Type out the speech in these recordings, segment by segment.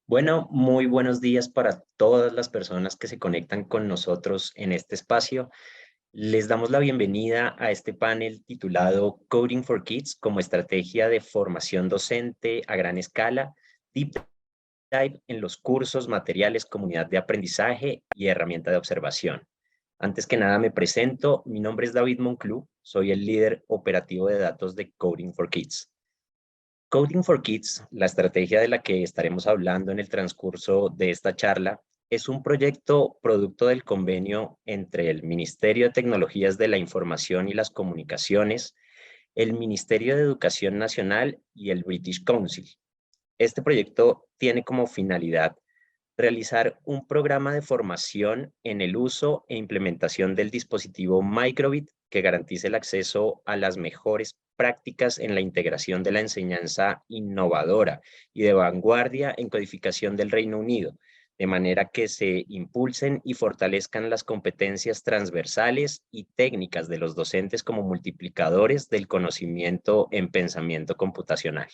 Bueno, muy buenos días para todas las personas que se conectan con nosotros en este espacio. Les damos la bienvenida a este panel titulado Coding for Kids como estrategia de formación docente a gran escala, Deep Dive en los cursos, materiales, comunidad de aprendizaje y herramienta de observación. Antes que nada me presento, mi nombre es David Monclú, soy el líder operativo de datos de Coding for Kids. Coding for Kids, la estrategia de la que estaremos hablando en el transcurso de esta charla, es un proyecto producto del convenio entre el Ministerio de Tecnologías de la Información y las Comunicaciones, el Ministerio de Educación Nacional y el British Council. Este proyecto tiene como finalidad realizar un programa de formación en el uso e implementación del dispositivo Microbit que garantice el acceso a las mejores prácticas en la integración de la enseñanza innovadora y de vanguardia en codificación del Reino Unido, de manera que se impulsen y fortalezcan las competencias transversales y técnicas de los docentes como multiplicadores del conocimiento en pensamiento computacional.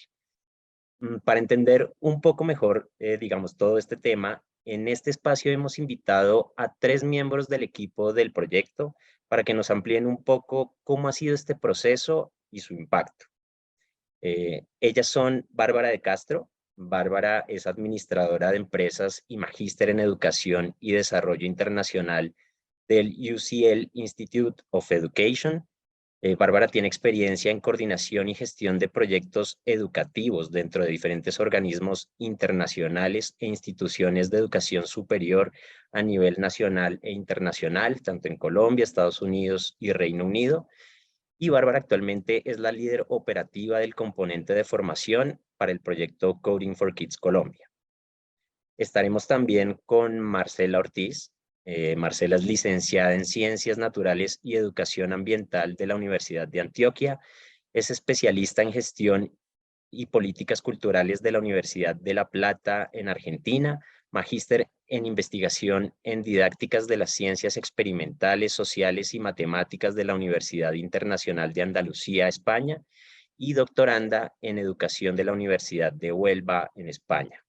Para entender un poco mejor, digamos, todo este tema, en este espacio hemos invitado a 3 miembros del equipo del proyecto para que nos amplíen un poco cómo ha sido este proceso y su impacto. Ellas son Bárbara de Castro. Bárbara es administradora de empresas y magíster en educación y desarrollo internacional del UCL Institute of Education. Bárbara tiene experiencia en coordinación y gestión de proyectos educativos dentro de diferentes organismos internacionales e instituciones de educación superior a nivel nacional e internacional, tanto en Colombia, Estados Unidos y Reino Unido. Y Bárbara actualmente es la líder operativa del componente de formación para el proyecto Coding for Kids Colombia. Estaremos también con Marcela Ortiz. Marcela es licenciada en Ciencias Naturales y Educación Ambiental de la Universidad de Antioquia. Es especialista en gestión y políticas culturales de la Universidad de La Plata en Argentina, magíster en investigación en didácticas de las ciencias experimentales, sociales y matemáticas de la Universidad Internacional de Andalucía, España, y doctoranda en educación de la Universidad de Huelva en España.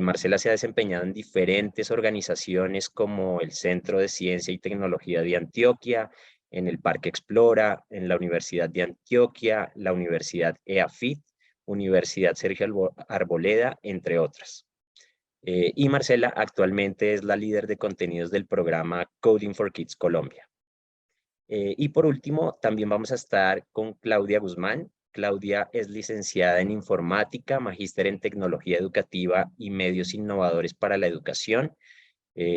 Marcela se ha desempeñado en diferentes organizaciones como el Centro de Ciencia y Tecnología de Antioquia, en el Parque Explora, en la Universidad de Antioquia, la Universidad EAFIT, Universidad Sergio Arboleda, entre otras. Y Marcela actualmente es la líder de contenidos del programa Coding for Kids Colombia. Y por último, también vamos a estar con Claudia Guzmán. Claudia es licenciada en informática, magíster en tecnología educativa y medios innovadores para la educación.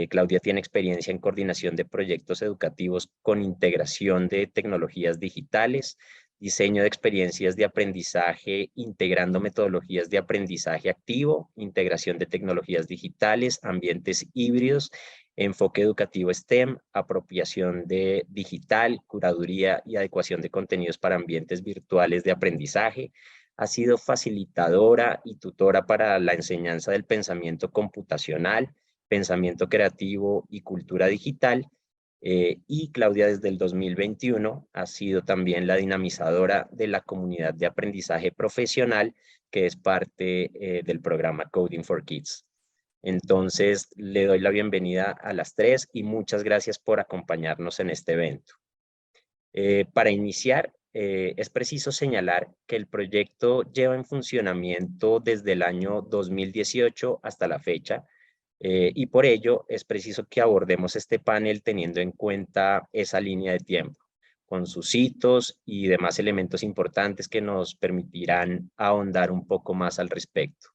Claudia tiene experiencia en coordinación de proyectos educativos con integración de tecnologías digitales, diseño de experiencias de aprendizaje, integrando metodologías de aprendizaje activo, integración de tecnologías digitales, ambientes híbridos, enfoque educativo STEM, apropiación de digital, curaduría y adecuación de contenidos para ambientes virtuales de aprendizaje. Ha sido facilitadora y tutora para la enseñanza del pensamiento computacional, pensamiento creativo y cultura digital. Y Claudia desde el 2021 ha sido también la dinamizadora de la comunidad de aprendizaje profesional que es parte del programa Coding for Kids. Entonces, le doy la bienvenida a las 3 y muchas gracias por acompañarnos en este evento. Para iniciar, es preciso señalar que el proyecto lleva en funcionamiento desde el año 2018 hasta la fecha, y por ello es preciso que abordemos este panel teniendo en cuenta esa línea de tiempo, con sus hitos y demás elementos importantes que nos permitirán ahondar un poco más al respecto.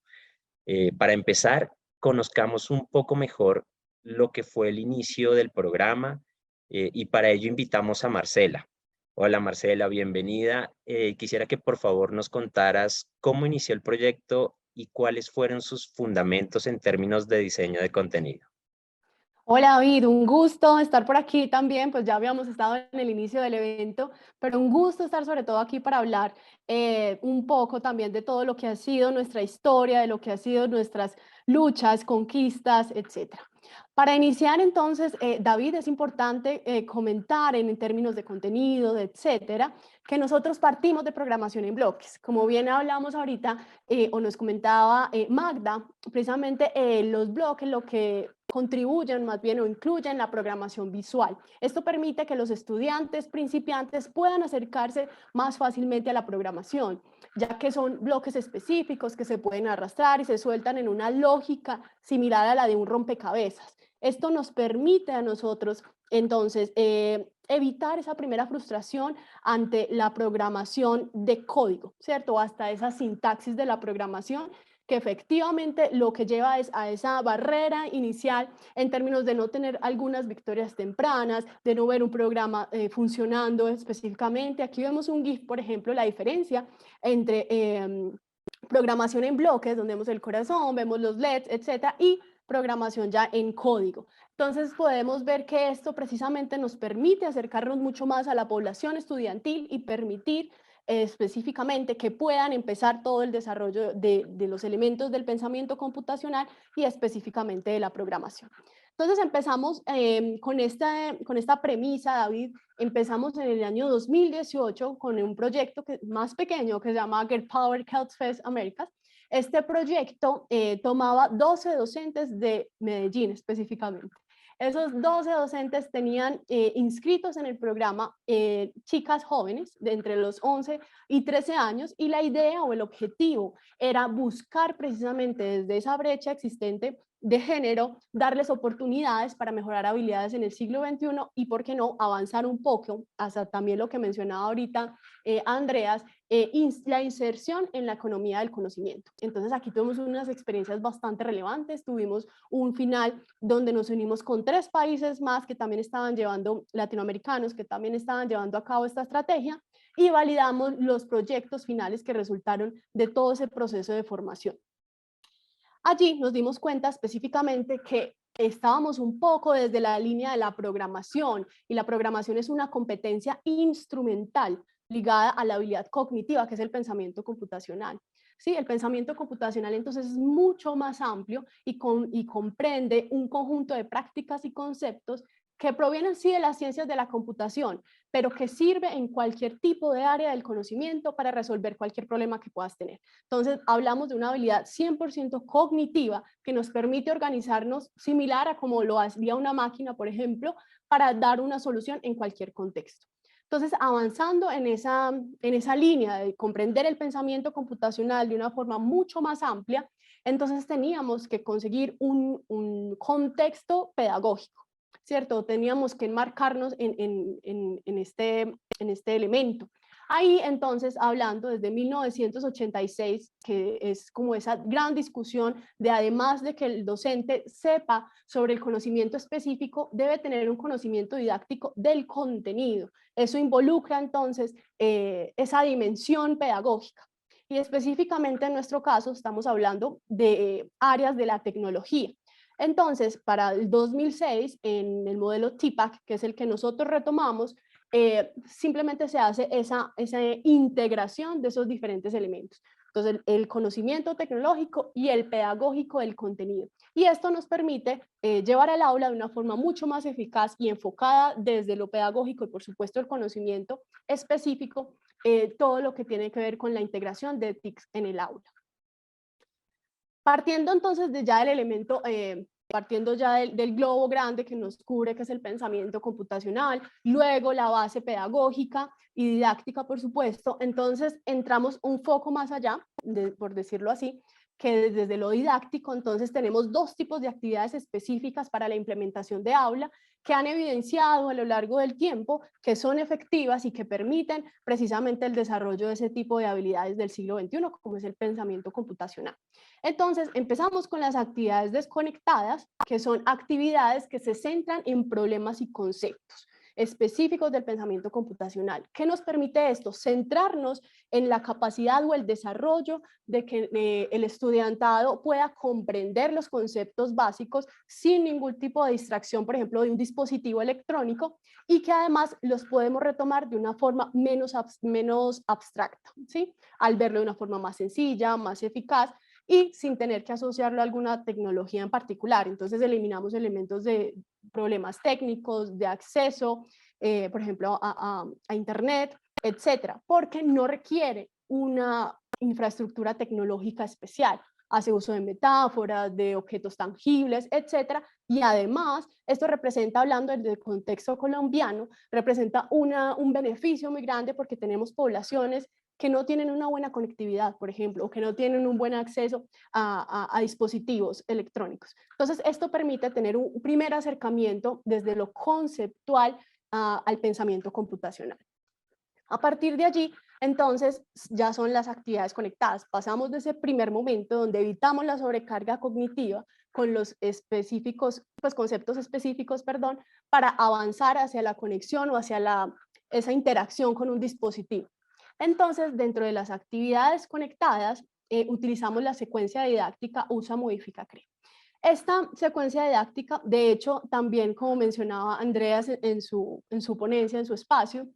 Para empezar, conozcamos un poco mejor lo que fue el inicio del programa, y para ello invitamos a Marcela. Hola Marcela, bienvenida. Quisiera que por favor nos contaras cómo inició el proyecto y cuáles fueron sus fundamentos en términos de diseño de contenido. Hola David, un gusto estar por aquí también, pues ya habíamos estado en el inicio del evento, pero un gusto estar sobre todo aquí para hablar un poco también de todo lo que ha sido nuestra historia, de lo que ha sido nuestras luchas, conquistas, etcétera. Para iniciar entonces, David, es importante comentar en términos de contenido, de etcétera, que nosotros partimos de programación en bloques. Como bien hablamos ahorita, o nos comentaba Magda, precisamente los bloques lo que contribuyen más bien o incluyen la programación visual. Esto permite que los estudiantes principiantes puedan acercarse más fácilmente a la programación, ya que son bloques específicos que se pueden arrastrar y se sueltan en una lógica similar a la de un rompecabezas. Esto nos permite a nosotros entonces evitar esa primera frustración ante la programación de código, ¿cierto? Hasta esa sintaxis de la programación que efectivamente lo que lleva es a esa barrera inicial en términos de no tener algunas victorias tempranas, de no ver un programa funcionando específicamente. Aquí vemos un GIF, por ejemplo, la diferencia entre programación en bloques, donde vemos el corazón, vemos los LEDs, etcétera, y programación ya en código. Entonces podemos ver que esto precisamente nos permite acercarnos mucho más a la población estudiantil y permitir específicamente que puedan empezar todo el desarrollo de los elementos del pensamiento computacional y específicamente de la programación. Entonces empezamos con esta premisa, David, empezamos en el año 2018 con un proyecto más pequeño que se llama Get Power Health Fest Americas. Este proyecto tomaba 12 docentes de Medellín específicamente. Esos 12 docentes tenían inscritos en el programa chicas jóvenes de entre los 11 y 13 años y la idea o el objetivo era buscar precisamente desde esa brecha existente de género, darles oportunidades para mejorar habilidades en el siglo XXI y, ¿por qué no?, avanzar un poco, hasta también lo que mencionaba ahorita Andreas, la inserción en la economía del conocimiento. Entonces aquí tuvimos unas experiencias bastante relevantes, tuvimos un final donde nos unimos con 3 países más que también estaban llevando, latinoamericanos, que también estaban llevando a cabo esta estrategia y validamos los proyectos finales que resultaron de todo ese proceso de formación. Allí nos dimos cuenta específicamente que estábamos un poco desde la línea de la programación y la programación es una competencia instrumental ligada a la habilidad cognitiva, que es el pensamiento computacional. Sí, el pensamiento computacional entonces es mucho más amplio y comprende un conjunto de prácticas y conceptos que provienen sí de las ciencias de la computación, pero que sirve en cualquier tipo de área del conocimiento para resolver cualquier problema que puedas tener. Entonces, hablamos de una habilidad 100% cognitiva que nos permite organizarnos similar a como lo haría una máquina, por ejemplo, para dar una solución en cualquier contexto. Entonces, avanzando en esa línea de comprender el pensamiento computacional de una forma mucho más amplia, entonces teníamos que conseguir un contexto pedagógico, ¿cierto? Teníamos que enmarcarnos en este elemento. Ahí entonces, hablando desde 1986, que es como esa gran discusión de además de que el docente sepa sobre el conocimiento específico, debe tener un conocimiento didáctico del contenido. Eso involucra entonces esa dimensión pedagógica. Y específicamente en nuestro caso estamos hablando de áreas de la tecnología. Entonces, para el 2006, en el modelo TPACK, que es el que nosotros retomamos, simplemente se hace esa integración de esos diferentes elementos. Entonces, el conocimiento tecnológico y el pedagógico del contenido. Y esto nos permite llevar al aula de una forma mucho más eficaz y enfocada desde lo pedagógico y, por supuesto, el conocimiento específico, todo lo que tiene que ver con la integración de TICs en el aula. Partiendo entonces de ya del elemento, partiendo ya del globo grande que nos cubre, que es el pensamiento computacional, luego la base pedagógica y didáctica, por supuesto, entonces entramos un foco más allá, por decirlo así, que desde lo didáctico, entonces tenemos 2 tipos de actividades específicas para la implementación de aula que han evidenciado a lo largo del tiempo que son efectivas y que permiten precisamente el desarrollo de ese tipo de habilidades del siglo XXI, como es el pensamiento computacional. Entonces, empezamos con las actividades desconectadas, que son actividades que se centran en problemas y conceptos. específicos del pensamiento computacional. ¿Qué nos permite esto? Centrarnos en la capacidad o el desarrollo de que el estudiantado pueda comprender los conceptos básicos sin ningún tipo de distracción, por ejemplo, de un dispositivo electrónico, y que además los podemos retomar de una forma menos abstracta, ¿sí? Al verlo de una forma más sencilla, más eficaz, y sin tener que asociarlo a alguna tecnología en particular. Entonces eliminamos elementos de problemas técnicos, de acceso, por ejemplo, a Internet, etcétera, porque no requiere una infraestructura tecnológica especial. Hace uso de metáforas, de objetos tangibles, etcétera, y además esto representa, hablando del contexto colombiano, representa un beneficio muy grande porque tenemos poblaciones que no tienen una buena conectividad, por ejemplo, o que no tienen un buen acceso a dispositivos electrónicos. Entonces, esto permite tener un primer acercamiento desde lo conceptual al pensamiento computacional. A partir de allí, entonces, ya son las actividades conectadas. Pasamos de ese primer momento donde evitamos la sobrecarga cognitiva con los específicos, pues conceptos específicos, perdón, para avanzar hacia la conexión o hacia esa interacción con un dispositivo. Entonces, dentro de las actividades conectadas, utilizamos la secuencia didáctica usa, modifica, crea. Esta secuencia didáctica, de hecho, también como mencionaba Andreas en su ponencia, en su espacio,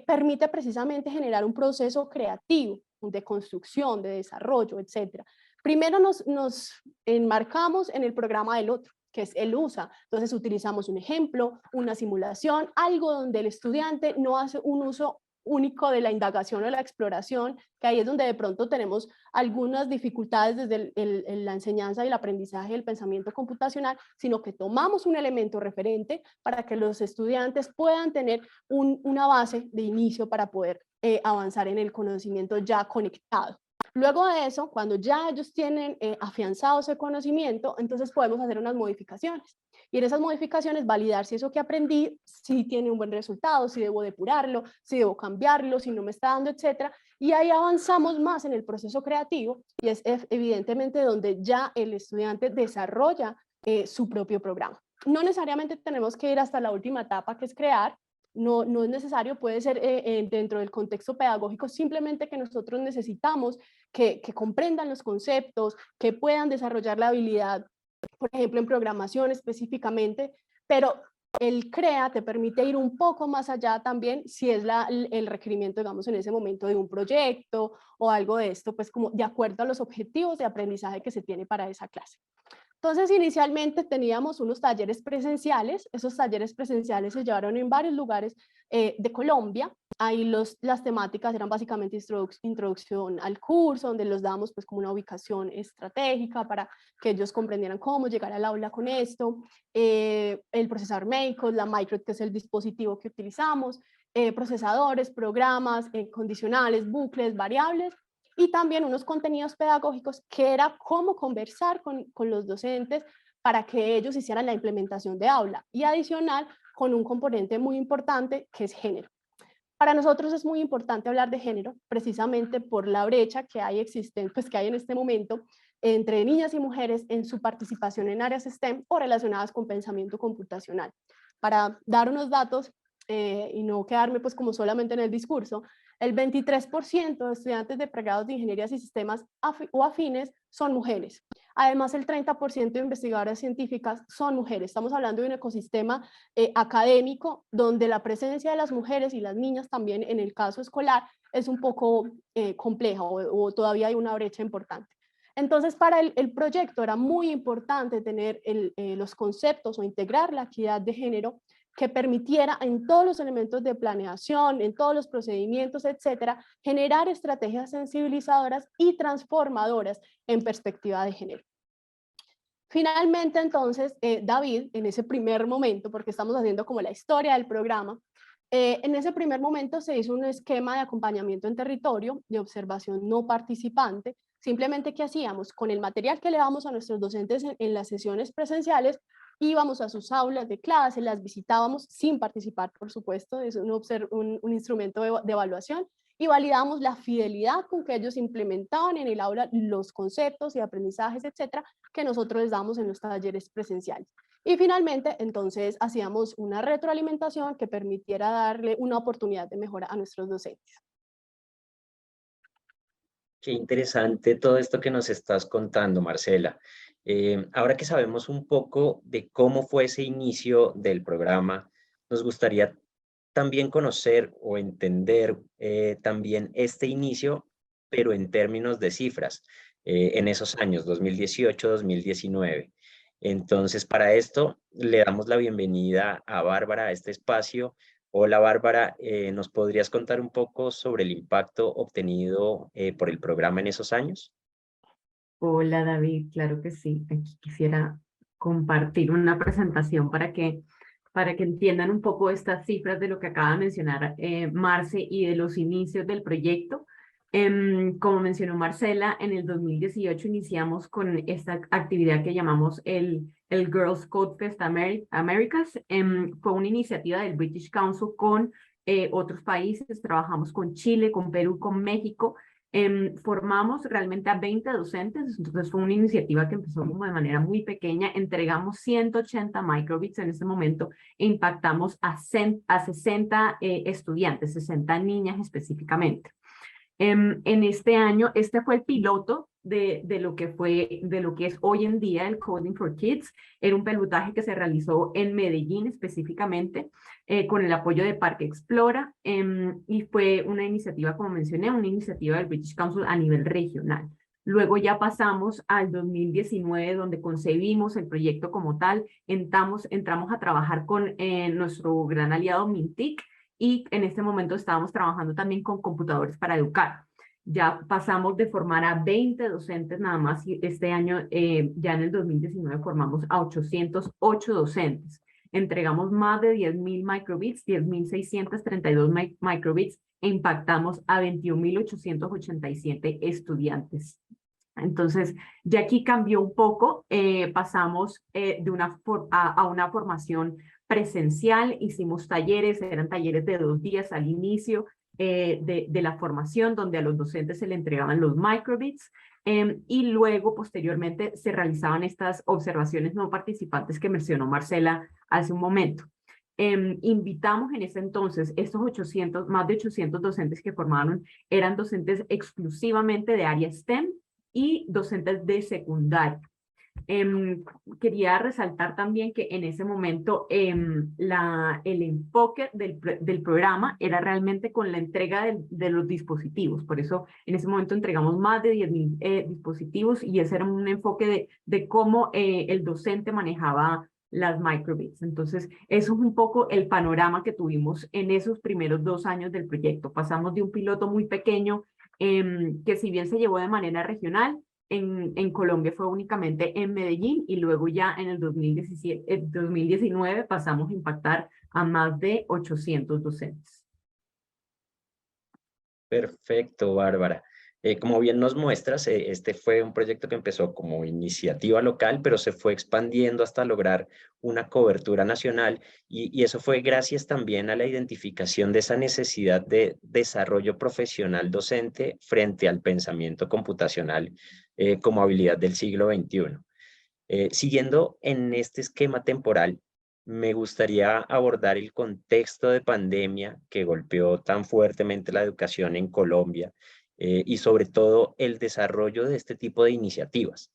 permite precisamente generar un proceso creativo de construcción, de desarrollo, etc. Primero nos enmarcamos en el programa del otro, que es el USA. Entonces utilizamos un ejemplo, una simulación, algo donde el estudiante no hace un uso único de la indagación o la exploración, que ahí es donde de pronto tenemos algunas dificultades desde la enseñanza y el aprendizaje del pensamiento computacional, sino que tomamos un elemento referente para que los estudiantes puedan tener una base de inicio para poder avanzar en el conocimiento ya conectado. Luego de eso, cuando ya ellos tienen afianzado ese conocimiento, entonces podemos hacer unas modificaciones. Y en esas modificaciones validar si eso que aprendí, si tiene un buen resultado, si debo depurarlo, si debo cambiarlo, si no me está dando, etcétera. Y ahí avanzamos más en el proceso creativo y es evidentemente donde ya el estudiante desarrolla su propio programa. No necesariamente tenemos que ir hasta la última etapa, que es crear. No es necesario, puede ser dentro del contexto pedagógico, simplemente que nosotros necesitamos que comprendan los conceptos, que puedan desarrollar la habilidad, por ejemplo, en programación específicamente, pero el CREA te permite ir un poco más allá también si es el requerimiento, digamos, en ese momento de un proyecto o algo de esto, pues como de acuerdo a los objetivos de aprendizaje que se tiene para esa clase. Entonces, inicialmente teníamos unos talleres presenciales. Esos talleres presenciales se llevaron en varios lugares de Colombia. Ahí las temáticas eran básicamente introducción al curso, donde los damos pues como una ubicación estratégica para que ellos comprendieran cómo llegar al aula con esto, el procesador médico, la micro, que es el dispositivo que utilizamos, procesadores, programas, condicionales, bucles, variables, y también unos contenidos pedagógicos que era cómo conversar con los docentes para que ellos hicieran la implementación de aula, y adicional con un componente muy importante que es género. Para nosotros es muy importante hablar de género precisamente por la brecha que hay pues que hay en este momento entre niñas y mujeres en su participación en áreas STEM o relacionadas con pensamiento computacional. Para dar unos datos y no quedarme pues como solamente en el discurso, el 23% de estudiantes de pregrados de ingenierías y sistemas o afines son mujeres. Además, el 30% de investigadoras científicas son mujeres. Estamos hablando de un ecosistema académico donde la presencia de las mujeres y las niñas también en el caso escolar es un poco compleja o todavía hay una brecha importante. Entonces, para el proyecto era muy importante tener los conceptos o integrar la equidad de género que permitiera en todos los elementos de planeación, en todos los procedimientos, etcétera, generar estrategias sensibilizadoras y transformadoras en perspectiva de género. Finalmente, entonces, David, en ese primer momento, porque estamos haciendo como la historia del programa, en ese primer momento se hizo un esquema de acompañamiento en territorio, de observación no participante. Simplemente, ¿qué hacíamos? Con el material que le damos a nuestros docentes en las sesiones presenciales, íbamos a sus aulas de clase, las visitábamos sin participar, por supuesto, es un instrumento de evaluación, y validamos la fidelidad con que ellos implementaban en el aula los conceptos y aprendizajes, etcétera, que nosotros les damos en los talleres presenciales. Y finalmente, entonces, hacíamos una retroalimentación que permitiera darle una oportunidad de mejora a nuestros docentes. Qué interesante todo esto que nos estás contando, Marcela. Ahora que sabemos un poco de cómo fue ese inicio del programa, nos gustaría también conocer o entender también este inicio, pero en términos de cifras, en esos años 2018-2019. Entonces, para esto, le damos la bienvenida a Bárbara a este espacio. Hola Bárbara, ¿nos podrías contar un poco sobre el impacto obtenido por el programa en esos años? Hola David, claro que sí. Aquí quisiera compartir una presentación para que entiendan un poco estas cifras de lo que acaba de mencionar Marce y de los inicios del proyecto. Como mencionó Marcela, en el 2018 iniciamos con esta actividad que llamamos el Girls Code Fest Americas. Fue una iniciativa del British Council con otros países. Trabajamos con Chile, con Perú, con México. Formamos realmente a 20 docentes, entonces fue una iniciativa que empezó como de manera muy pequeña, entregamos 180 microbits en ese momento e impactamos a 60 estudiantes, 60 niñas específicamente. En este año, este fue el piloto de lo que es hoy en día el Coding for Kids. Era un pilotaje que se realizó en Medellín específicamente, con el apoyo de Parque Explora, y fue una iniciativa, como mencioné, una iniciativa del British Council a nivel regional. Luego ya pasamos al 2019, donde concebimos el proyecto como tal, entramos a trabajar con nuestro gran aliado Mintic, y en este momento estábamos trabajando también con computadores para educar. Ya pasamos de formar a 20 docentes nada más, y este año, ya en el 2019, formamos a 808 docentes. Entregamos más de 10.000 microbits, 10.632 microbits, e impactamos a 21.887 estudiantes. Entonces, ya aquí cambió un poco, pasamos a una formación presencial, hicimos talleres, eran talleres de 2 días al inicio de la formación, donde a los docentes se le entregaban los microbits, y luego, posteriormente, se realizaban estas observaciones no participantes que mencionó Marcela hace un momento. Invitamos en ese entonces, más de 800 docentes que formaron, eran docentes exclusivamente de área STEM y docentes de secundaria. Quería resaltar también que en ese momento el enfoque del programa era realmente con la entrega de los dispositivos. Por eso en ese momento entregamos más de 10.000 dispositivos, y ese era un enfoque de cómo el docente manejaba las microbits. Entonces, eso es un poco el panorama que tuvimos en esos primeros 2 años del proyecto. Pasamos de un piloto muy pequeño, que si bien se llevó de manera regional, en Colombia fue únicamente en Medellín, y luego ya en el 2019 pasamos a impactar a más de 800 docentes. Perfecto, Bárbara. Como bien nos muestras, este fue un proyecto que empezó como iniciativa local, pero se fue expandiendo hasta lograr una cobertura nacional, y eso fue gracias también a la identificación de esa necesidad de desarrollo profesional docente frente al pensamiento computacional como habilidad del siglo XXI. Siguiendo en este esquema temporal, me gustaría abordar el contexto de pandemia que golpeó tan fuertemente la educación en Colombia, y sobre todo el desarrollo de este tipo de iniciativas.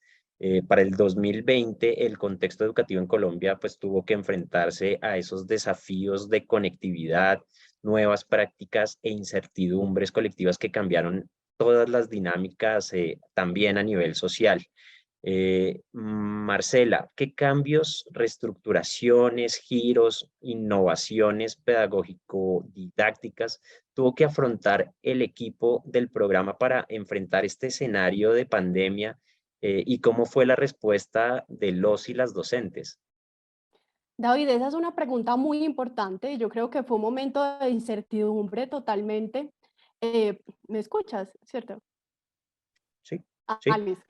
Para el 2020, el contexto educativo en Colombia pues tuvo que enfrentarse a esos desafíos de conectividad, nuevas prácticas e incertidumbres colectivas que cambiaron todas las dinámicas, también a nivel social. Marcela, ¿qué cambios, reestructuraciones, giros, innovaciones pedagógico-didácticas tuvo que afrontar el equipo del programa para enfrentar este escenario de pandemia, y cómo fue la respuesta de los y las docentes? David, esa es una pregunta muy importante. Yo creo que fue un momento de incertidumbre totalmente. ¿Me escuchas? ¿Cierto? Sí, Ah, sí. listo.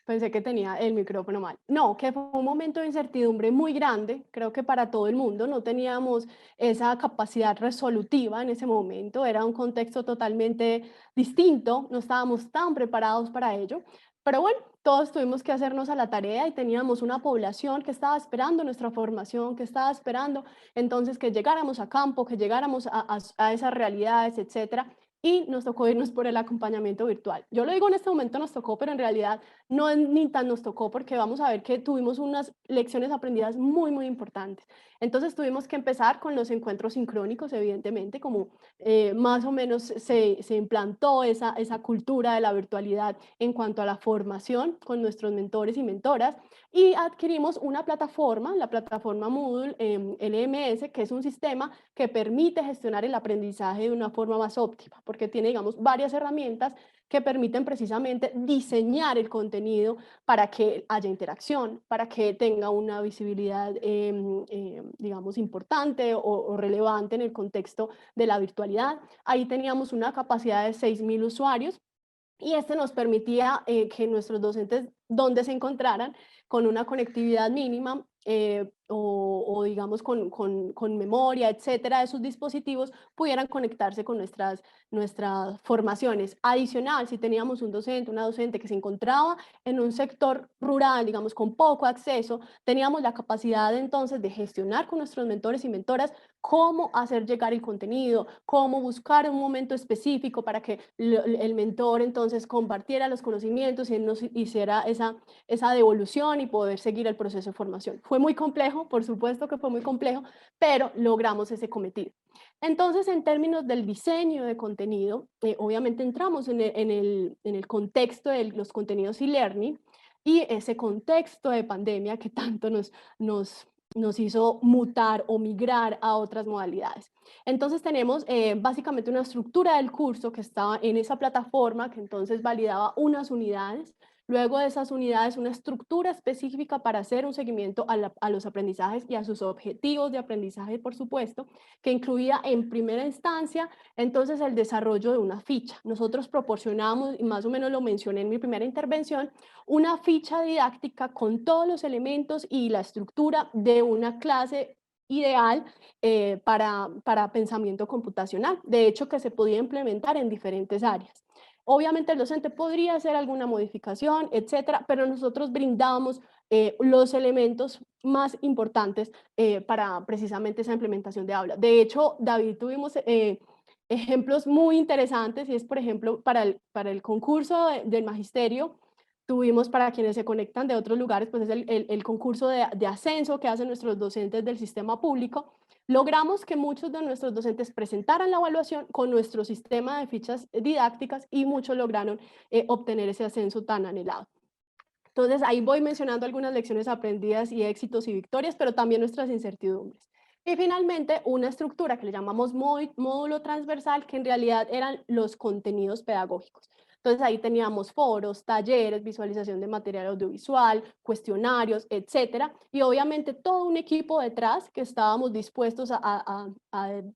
Pensé que tenía el micrófono mal. No, que fue un momento de incertidumbre muy grande, creo que para todo el mundo. No teníamos esa capacidad resolutiva en ese momento, era un contexto totalmente distinto, no estábamos tan preparados para ello. Pero bueno, todos tuvimos que hacernos a la tarea y teníamos una población que estaba esperando nuestra formación, que estaba esperando entonces que llegáramos a campo, que llegáramos a esas realidades, etcétera. Y nos tocó irnos por el acompañamiento virtual. Yo lo digo en este momento nos tocó, pero en realidad no ni tan nos tocó, porque vamos a ver que tuvimos unas lecciones aprendidas muy, muy importantes. Entonces tuvimos que empezar con los encuentros sincrónicos, evidentemente, como más o menos se implantó esa cultura de la virtualidad en cuanto a la formación con nuestros mentores y mentoras, y adquirimos una plataforma, la plataforma Moodle LMS, que es un sistema que permite gestionar el aprendizaje de una forma más óptima, porque tiene, digamos, varias herramientas que permiten precisamente diseñar el contenido para que haya interacción, para que tenga una visibilidad, digamos, importante o relevante en el contexto de la virtualidad. Ahí teníamos una capacidad de 6.000 usuarios y este nos permitía que nuestros docentes, donde se encontraran, con una conectividad mínima o digamos con memoria, etcétera, de sus dispositivos, pudieran conectarse con nuestras formaciones. Adicional, si teníamos un docente, una docente que se encontraba en un sector rural, digamos, con poco acceso, teníamos la capacidad entonces de gestionar con nuestros mentores y mentoras cómo hacer llegar el contenido, cómo buscar un momento específico para que el mentor entonces compartiera los conocimientos y nos hiciera esa devolución y poder seguir el proceso de formación. Fue muy complejo, por supuesto que fue muy complejo, pero logramos ese cometido. Entonces, en términos del diseño de contenido, obviamente entramos en el contexto de los contenidos e-learning y ese contexto de pandemia que tanto nos hizo mutar o migrar a otras modalidades. Entonces tenemos básicamente una estructura del curso que estaba en esa plataforma que entonces validaba unas unidades. Luego de esas unidades, una estructura específica para hacer un seguimiento a los aprendizajes y a sus objetivos de aprendizaje, por supuesto, que incluía en primera instancia entonces el desarrollo de una ficha. Nosotros proporcionamos, y más o menos lo mencioné en mi primera intervención, una ficha didáctica con todos los elementos y la estructura de una clase ideal para pensamiento computacional. De hecho, que se podía implementar en diferentes áreas. Obviamente el docente podría hacer alguna modificación, etcétera, pero nosotros brindábamos los elementos más importantes para precisamente esa implementación de aula. De hecho, David, tuvimos ejemplos muy interesantes y es, por ejemplo, para el concurso del magisterio, tuvimos para quienes se conectan de otros lugares, pues es el concurso de ascenso que hacen nuestros docentes del sistema público. Logramos que muchos de nuestros docentes presentaran la evaluación con nuestro sistema de fichas didácticas y muchos lograron obtener ese ascenso tan anhelado. Entonces, ahí voy mencionando algunas lecciones aprendidas y éxitos y victorias, pero también nuestras incertidumbres. Y finalmente, una estructura que le llamamos módulo transversal, que en realidad eran los contenidos pedagógicos. Entonces, ahí teníamos foros, talleres, visualización de material audiovisual, cuestionarios, etcétera. Y obviamente todo un equipo detrás que estábamos dispuestos a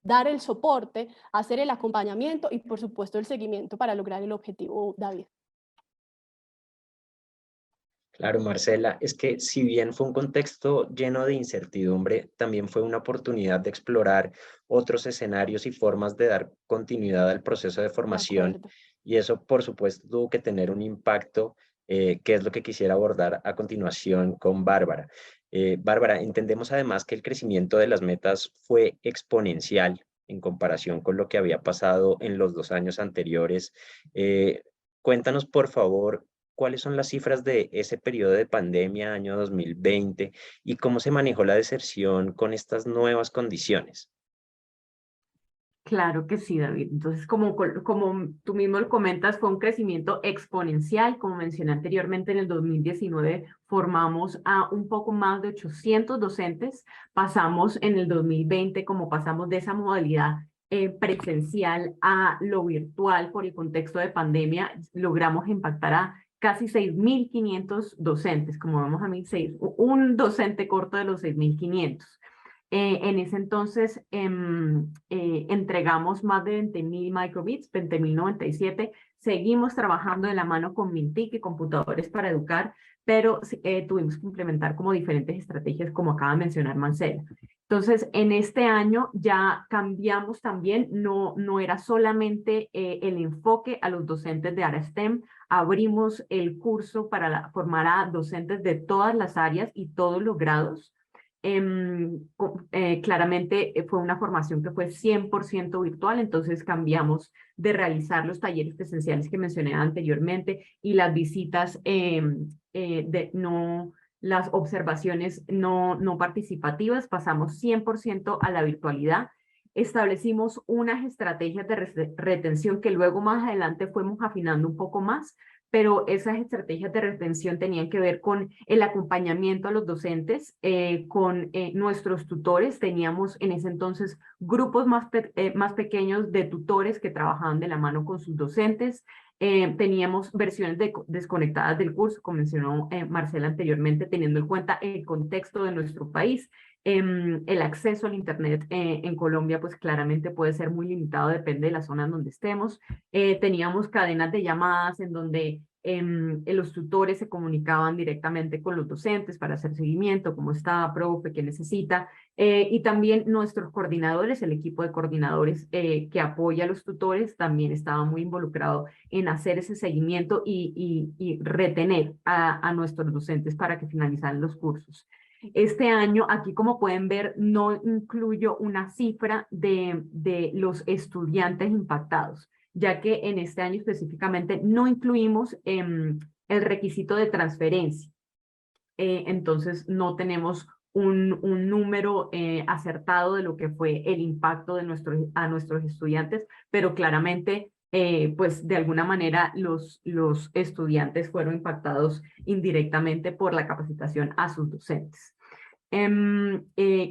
dar el soporte, a hacer el acompañamiento y, por supuesto, el seguimiento para lograr el objetivo, David. Claro, Marcela, es que si bien fue un contexto lleno de incertidumbre, también fue una oportunidad de explorar otros escenarios y formas de dar continuidad al proceso de De formación, acuerdo. y eso, por supuesto, tuvo que tener un impacto, que es lo que quisiera abordar a continuación con Bárbara. Bárbara, entendemos además que el crecimiento de las metas fue exponencial en comparación con lo que había pasado en los 2 años anteriores. Cuéntanos, por favor, cuáles son las cifras de ese periodo de pandemia, año 2020, y cómo se manejó la deserción con estas nuevas condiciones. Claro que sí, David. Entonces, como tú mismo lo comentas, fue un crecimiento exponencial. Como mencioné anteriormente, en el 2019 formamos a un poco más de 800 docentes. Pasamos en el 2020, como pasamos de esa modalidad presencial a lo virtual por el contexto de pandemia, logramos impactar a casi 6.500 docentes. Como vemos a mí, un docente corto de los 6.500. En ese entonces entregamos más de 20.000 microbits, 20.097. Seguimos trabajando de la mano con Mintic y Computadores para Educar, pero tuvimos que implementar como diferentes estrategias, como acaba de mencionar Marcela. Entonces, en este año ya cambiamos también, no era solamente el enfoque a los docentes de área STEM, abrimos el curso para formar a docentes de todas las áreas y todos los grados. Claramente fue una formación que fue 100% virtual, entonces cambiamos de realizar los talleres presenciales que mencioné anteriormente y las visitas las observaciones no participativas, pasamos 100% a la virtualidad. Establecimos unas estrategias de retención que luego más adelante fuimos afinando un poco más, pero esas estrategias de retención tenían que ver con el acompañamiento a los docentes, con nuestros tutores. Teníamos en ese entonces grupos más pequeños de tutores que trabajaban de la mano con sus docentes. Teníamos versiones desconectadas del curso, como mencionó Marcela anteriormente, teniendo en cuenta el contexto de nuestro país. El acceso al Internet en Colombia, pues claramente puede ser muy limitado, depende de la zona en donde estemos. Teníamos cadenas de llamadas en donde los tutores se comunicaban directamente con los docentes para hacer seguimiento, cómo está, profe, qué necesita, y también nuestros coordinadores, el equipo de coordinadores que apoya a los tutores, también estaba muy involucrado en hacer ese seguimiento y retener a nuestros docentes para que finalizaran los cursos. Este año, aquí como pueden ver, no incluyo una cifra de los estudiantes impactados, ya que en este año específicamente no incluimos el requisito de transferencia. Entonces no tenemos un número acertado de lo que fue el impacto de a nuestros estudiantes, pero claramente pues de alguna manera los estudiantes fueron impactados indirectamente por la capacitación a sus docentes.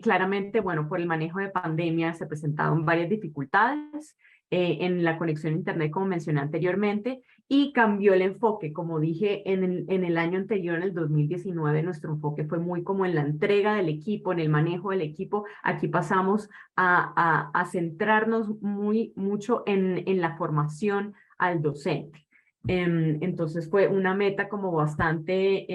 Claramente, bueno, por el manejo de pandemia se presentaron varias dificultades en la conexión a Internet, como mencioné anteriormente, y cambió el enfoque. Como dije, en el año anterior, en el 2019, nuestro enfoque fue muy como en la entrega del equipo, en el manejo del equipo. Aquí pasamos a centrarnos mucho en la formación al docente. Entonces fue una meta como bastante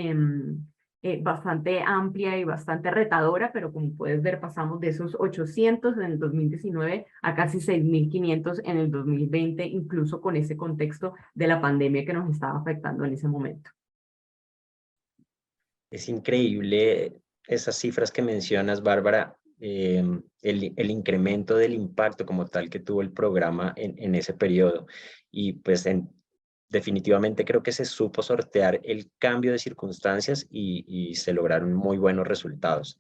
amplia y bastante retadora, pero como puedes ver, pasamos de esos 800 en el 2019 a casi 6.500 en el 2020, incluso con ese contexto de la pandemia que nos estaba afectando en ese momento. Es increíble esas cifras que mencionas, Bárbara, el incremento del impacto como tal que tuvo el programa en ese periodo. Y pues definitivamente creo que se supo sortear el cambio de circunstancias y se lograron muy buenos resultados.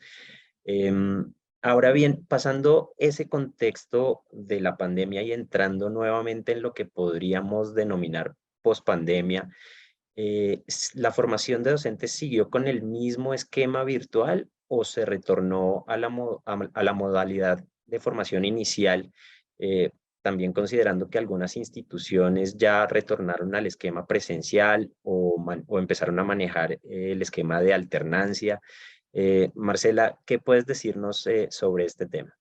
Ahora bien, pasando ese contexto de la pandemia y entrando nuevamente en lo que podríamos denominar pospandemia, ¿la formación de docentes siguió con el mismo esquema virtual o se retornó a la modalidad de formación inicial? También considerando que algunas instituciones ya retornaron al esquema presencial o empezaron a manejar el esquema de alternancia. Marcela, ¿qué puedes decirnos sobre este tema?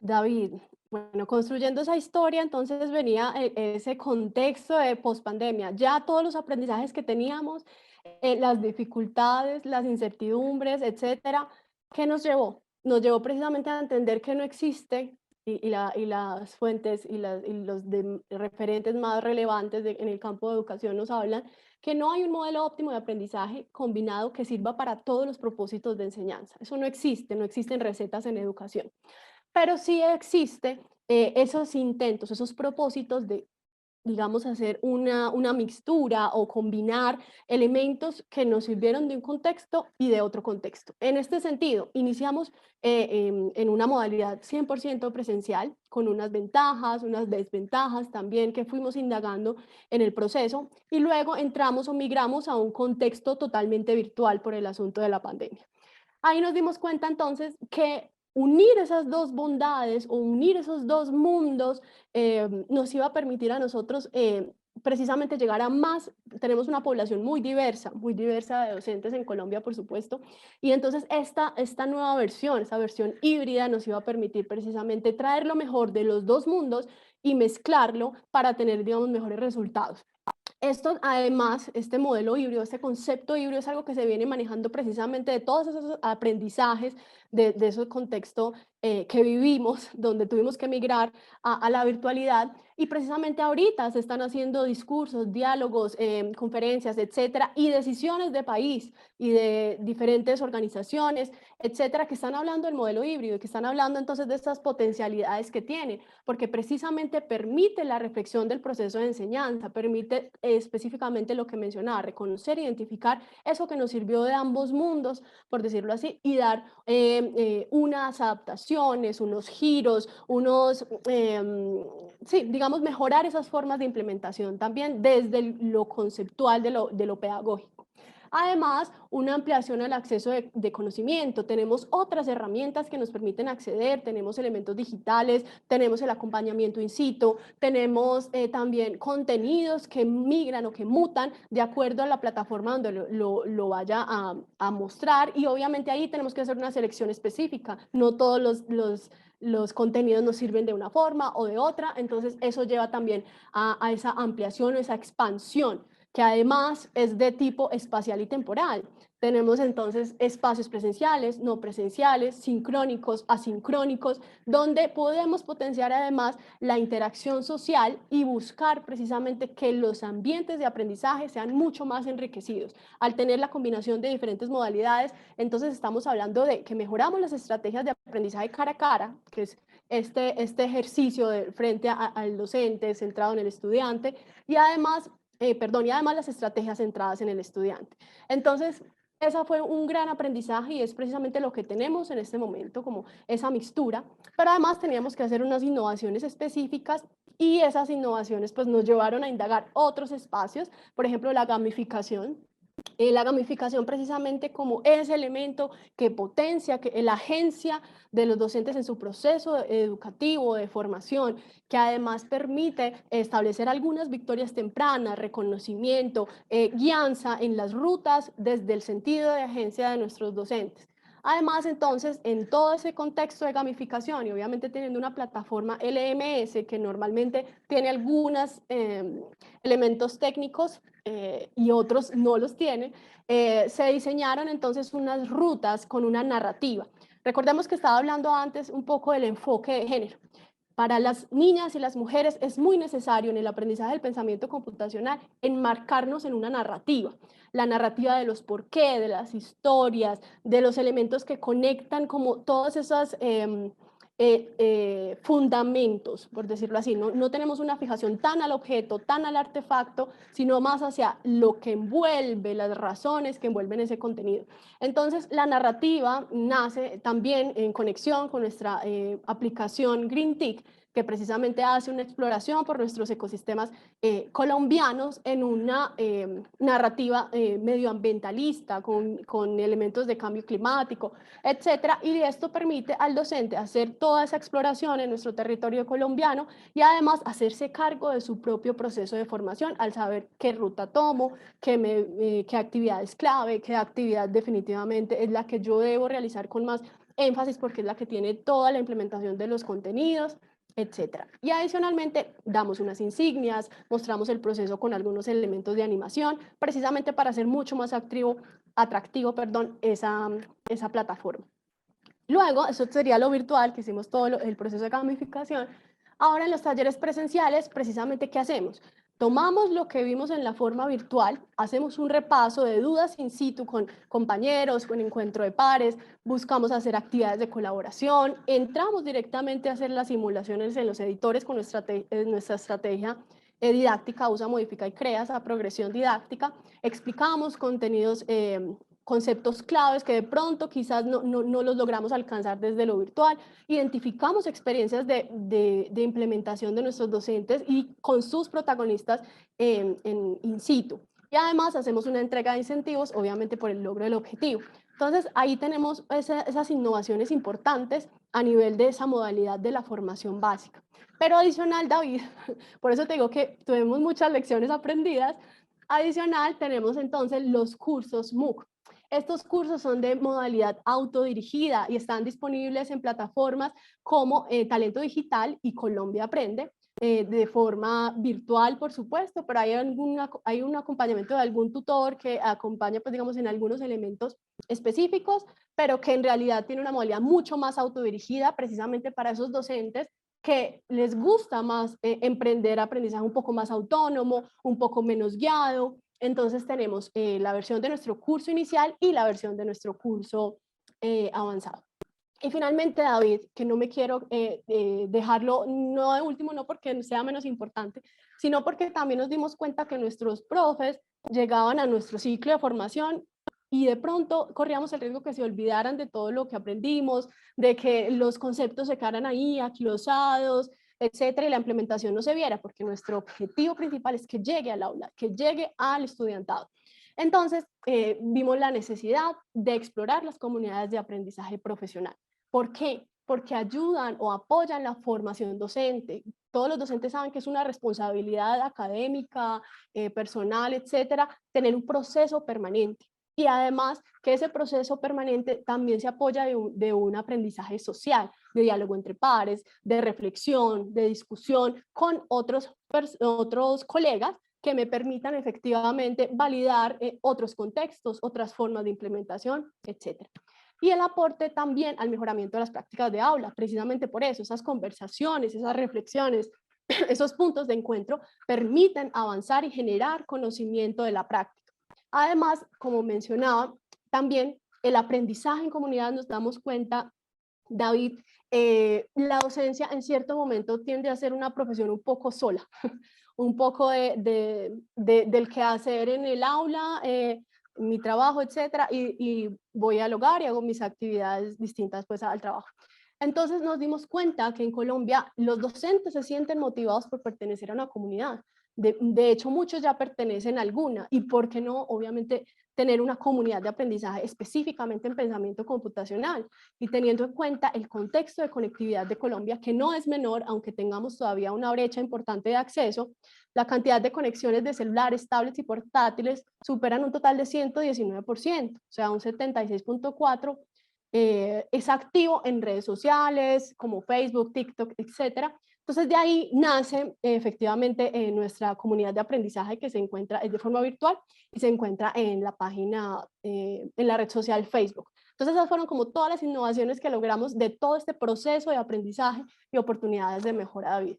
David, bueno, construyendo esa historia, entonces venía ese contexto de pospandemia. Ya todos los aprendizajes que teníamos, las dificultades, las incertidumbres, etcétera, ¿qué nos llevó? Nos llevó precisamente a entender que no existe y las fuentes y los referentes más relevantes en el campo de educación nos hablan que no hay un modelo óptimo de aprendizaje combinado que sirva para todos los propósitos de enseñanza. Eso no existe, no existen recetas en educación. Pero sí existe esos intentos, esos propósitos de, digamos, hacer una mixtura o combinar elementos que nos sirvieron de un contexto y de otro contexto. En este sentido, iniciamos en una modalidad 100% presencial, con unas ventajas, unas desventajas también que fuimos indagando en el proceso, y luego entramos o migramos a un contexto totalmente virtual por el asunto de la pandemia. Ahí nos dimos cuenta entonces que unir esas dos bondades o unir esos dos mundos nos iba a permitir a nosotros precisamente llegar a más, tenemos una población muy diversa de docentes en Colombia, por supuesto, y entonces esta nueva versión, esta versión híbrida nos iba a permitir precisamente traer lo mejor de los dos mundos y mezclarlo para tener, digamos, mejores resultados. Esto, además, este modelo híbrido, este concepto híbrido es algo que se viene manejando precisamente de todos esos aprendizajes, de ese contexto que vivimos, donde tuvimos que migrar a la virtualidad, y precisamente ahorita se están haciendo discursos, diálogos, conferencias, etcétera, y decisiones de país y de diferentes organizaciones, etcétera, que están hablando del modelo híbrido y que están hablando entonces de estas potencialidades que tiene, porque precisamente permite la reflexión del proceso de enseñanza, permite específicamente lo que mencionaba, reconocer, identificar eso que nos sirvió de ambos mundos, por decirlo así, y dar unas adaptaciones, unos giros, sí, digamos, mejorar esas formas de implementación también desde lo conceptual de lo pedagógico. Además, una ampliación al acceso de conocimiento. Tenemos otras herramientas que nos permiten acceder, tenemos elementos digitales, tenemos el acompañamiento in situ, tenemos también contenidos que migran o que mutan de acuerdo a la plataforma donde lo vaya a mostrar, y obviamente ahí tenemos que hacer una selección específica. No todos los contenidos nos sirven de una forma o de otra, entonces eso lleva también a esa ampliación o esa expansión, que además es de tipo espacial y temporal. Tenemos entonces espacios presenciales, no presenciales, sincrónicos, asincrónicos, donde podemos potenciar además la interacción social y buscar precisamente que los ambientes de aprendizaje sean mucho más enriquecidos. Al tener la combinación de diferentes modalidades, entonces estamos hablando de que mejoramos las estrategias de aprendizaje cara a cara, que es este ejercicio frente al docente centrado en el estudiante, y además y además las estrategias centradas en el estudiante. Entonces, esa fue un gran aprendizaje y es precisamente lo que tenemos en este momento, como esa mixtura, pero además teníamos que hacer unas innovaciones específicas, y esas innovaciones pues nos llevaron a indagar otros espacios, por ejemplo, la gamificación. La gamificación precisamente como ese elemento que potencia la agencia de los docentes en su proceso educativo, de formación, que además permite establecer algunas victorias tempranas, reconocimiento, guianza en las rutas desde el sentido de agencia de nuestros docentes. Además, entonces, en todo ese contexto de gamificación y obviamente teniendo una plataforma LMS que normalmente tiene algunos elementos técnicos y otros no los tiene, se diseñaron entonces unas rutas con una narrativa. Recordemos que estaba hablando antes un poco del enfoque de género. Para las niñas y las mujeres es muy necesario en el aprendizaje del pensamiento computacional enmarcarnos en una narrativa, la narrativa de los por qué, de las historias, de los elementos que conectan como todas esas fundamentos, por decirlo así. No tenemos una fijación tan al objeto, tan al artefacto, sino más hacia lo que envuelve, las razones que envuelven ese contenido. Entonces, la narrativa nace también en conexión con nuestra aplicación GreenTick, que precisamente hace una exploración por nuestros ecosistemas colombianos en una narrativa medioambientalista, con elementos de cambio climático, etcétera, y esto permite al docente hacer toda esa exploración en nuestro territorio colombiano y además hacerse cargo de su propio proceso de formación al saber qué ruta tomo, qué actividad es clave, qué actividad definitivamente es la que yo debo realizar con más énfasis porque es la que tiene toda la implementación de los contenidos, etcétera. Y adicionalmente damos unas insignias, mostramos el proceso con algunos elementos de animación, precisamente para hacer mucho más atractivo esa plataforma. Luego, eso sería lo virtual, que hicimos todo el proceso de gamificación. Ahora en los talleres presenciales, precisamente, ¿qué hacemos? Tomamos lo que vimos en la forma virtual, hacemos un repaso de dudas in situ con compañeros, con encuentro de pares, buscamos hacer actividades de colaboración, entramos directamente a hacer las simulaciones en los editores con nuestra estrategia didáctica, usa, modifica y crea, esa progresión didáctica, explicamos contenidos conceptos claves que de pronto quizás no los logramos alcanzar desde lo virtual, identificamos experiencias de implementación de nuestros docentes y con sus protagonistas in situ. Y además hacemos una entrega de incentivos, obviamente por el logro del objetivo. Entonces ahí tenemos esas innovaciones importantes a nivel de esa modalidad de la formación básica. Pero adicional, David, por eso te digo que tuvimos muchas lecciones aprendidas. Adicional, tenemos entonces los cursos MOOC. Estos cursos son de modalidad autodirigida y están disponibles en plataformas como Talento Digital y Colombia Aprende, de forma virtual, por supuesto, pero hay un acompañamiento de algún tutor que acompaña, pues, digamos, en algunos elementos específicos, pero que en realidad tiene una modalidad mucho más autodirigida, precisamente para esos docentes que les gusta más emprender aprendizaje un poco más autónomo, un poco menos guiado. Entonces tenemos la versión de nuestro curso inicial y la versión de nuestro curso avanzado. Y finalmente, David, que no me quiero dejarlo, no de último, no porque sea menos importante, sino porque también nos dimos cuenta que nuestros profes llegaban a nuestro ciclo de formación y de pronto corríamos el riesgo que se olvidaran de todo lo que aprendimos, de que los conceptos se quedaran ahí, aquilossados, etcétera, y la implementación no se viera, porque nuestro objetivo principal es que llegue al aula, que llegue al estudiantado. Entonces, vimos la necesidad de explorar las comunidades de aprendizaje profesional. ¿Por qué? Porque ayudan o apoyan la formación docente. Todos los docentes saben que es una responsabilidad académica, personal, etcétera, tener un proceso permanente. Y además que ese proceso permanente también se apoya de un aprendizaje social, de diálogo entre pares, de reflexión, de discusión con otros colegas que me permitan efectivamente validar otros contextos, otras formas de implementación, etcétera. Y el aporte también al mejoramiento de las prácticas de aula, precisamente por eso, esas conversaciones, esas reflexiones, esos puntos de encuentro permiten avanzar y generar conocimiento de la práctica. Además, como mencionaba, también el aprendizaje en comunidad, nos damos cuenta, David, la docencia en cierto momento tiende a ser una profesión un poco sola, un poco del quehacer en el aula, mi trabajo, etcétera, y voy al hogar y hago mis actividades distintas pues al trabajo. Entonces nos dimos cuenta que en Colombia los docentes se sienten motivados por pertenecer a una comunidad. De hecho, muchos ya pertenecen a alguna, y por qué no, obviamente, tener una comunidad de aprendizaje específicamente en pensamiento computacional, y teniendo en cuenta el contexto de conectividad de Colombia, que no es menor, aunque tengamos todavía una brecha importante de acceso. La cantidad de conexiones de celulares, tablets y portátiles superan un total de 119%, o sea, un 76.4%. Es activo en redes sociales como Facebook, TikTok, etcétera. Entonces de ahí nace efectivamente nuestra comunidad de aprendizaje, que se encuentra de forma virtual y se encuentra en la página, en la red social Facebook. Entonces esas fueron como todas las innovaciones que logramos de todo este proceso de aprendizaje y oportunidades de mejora de vida.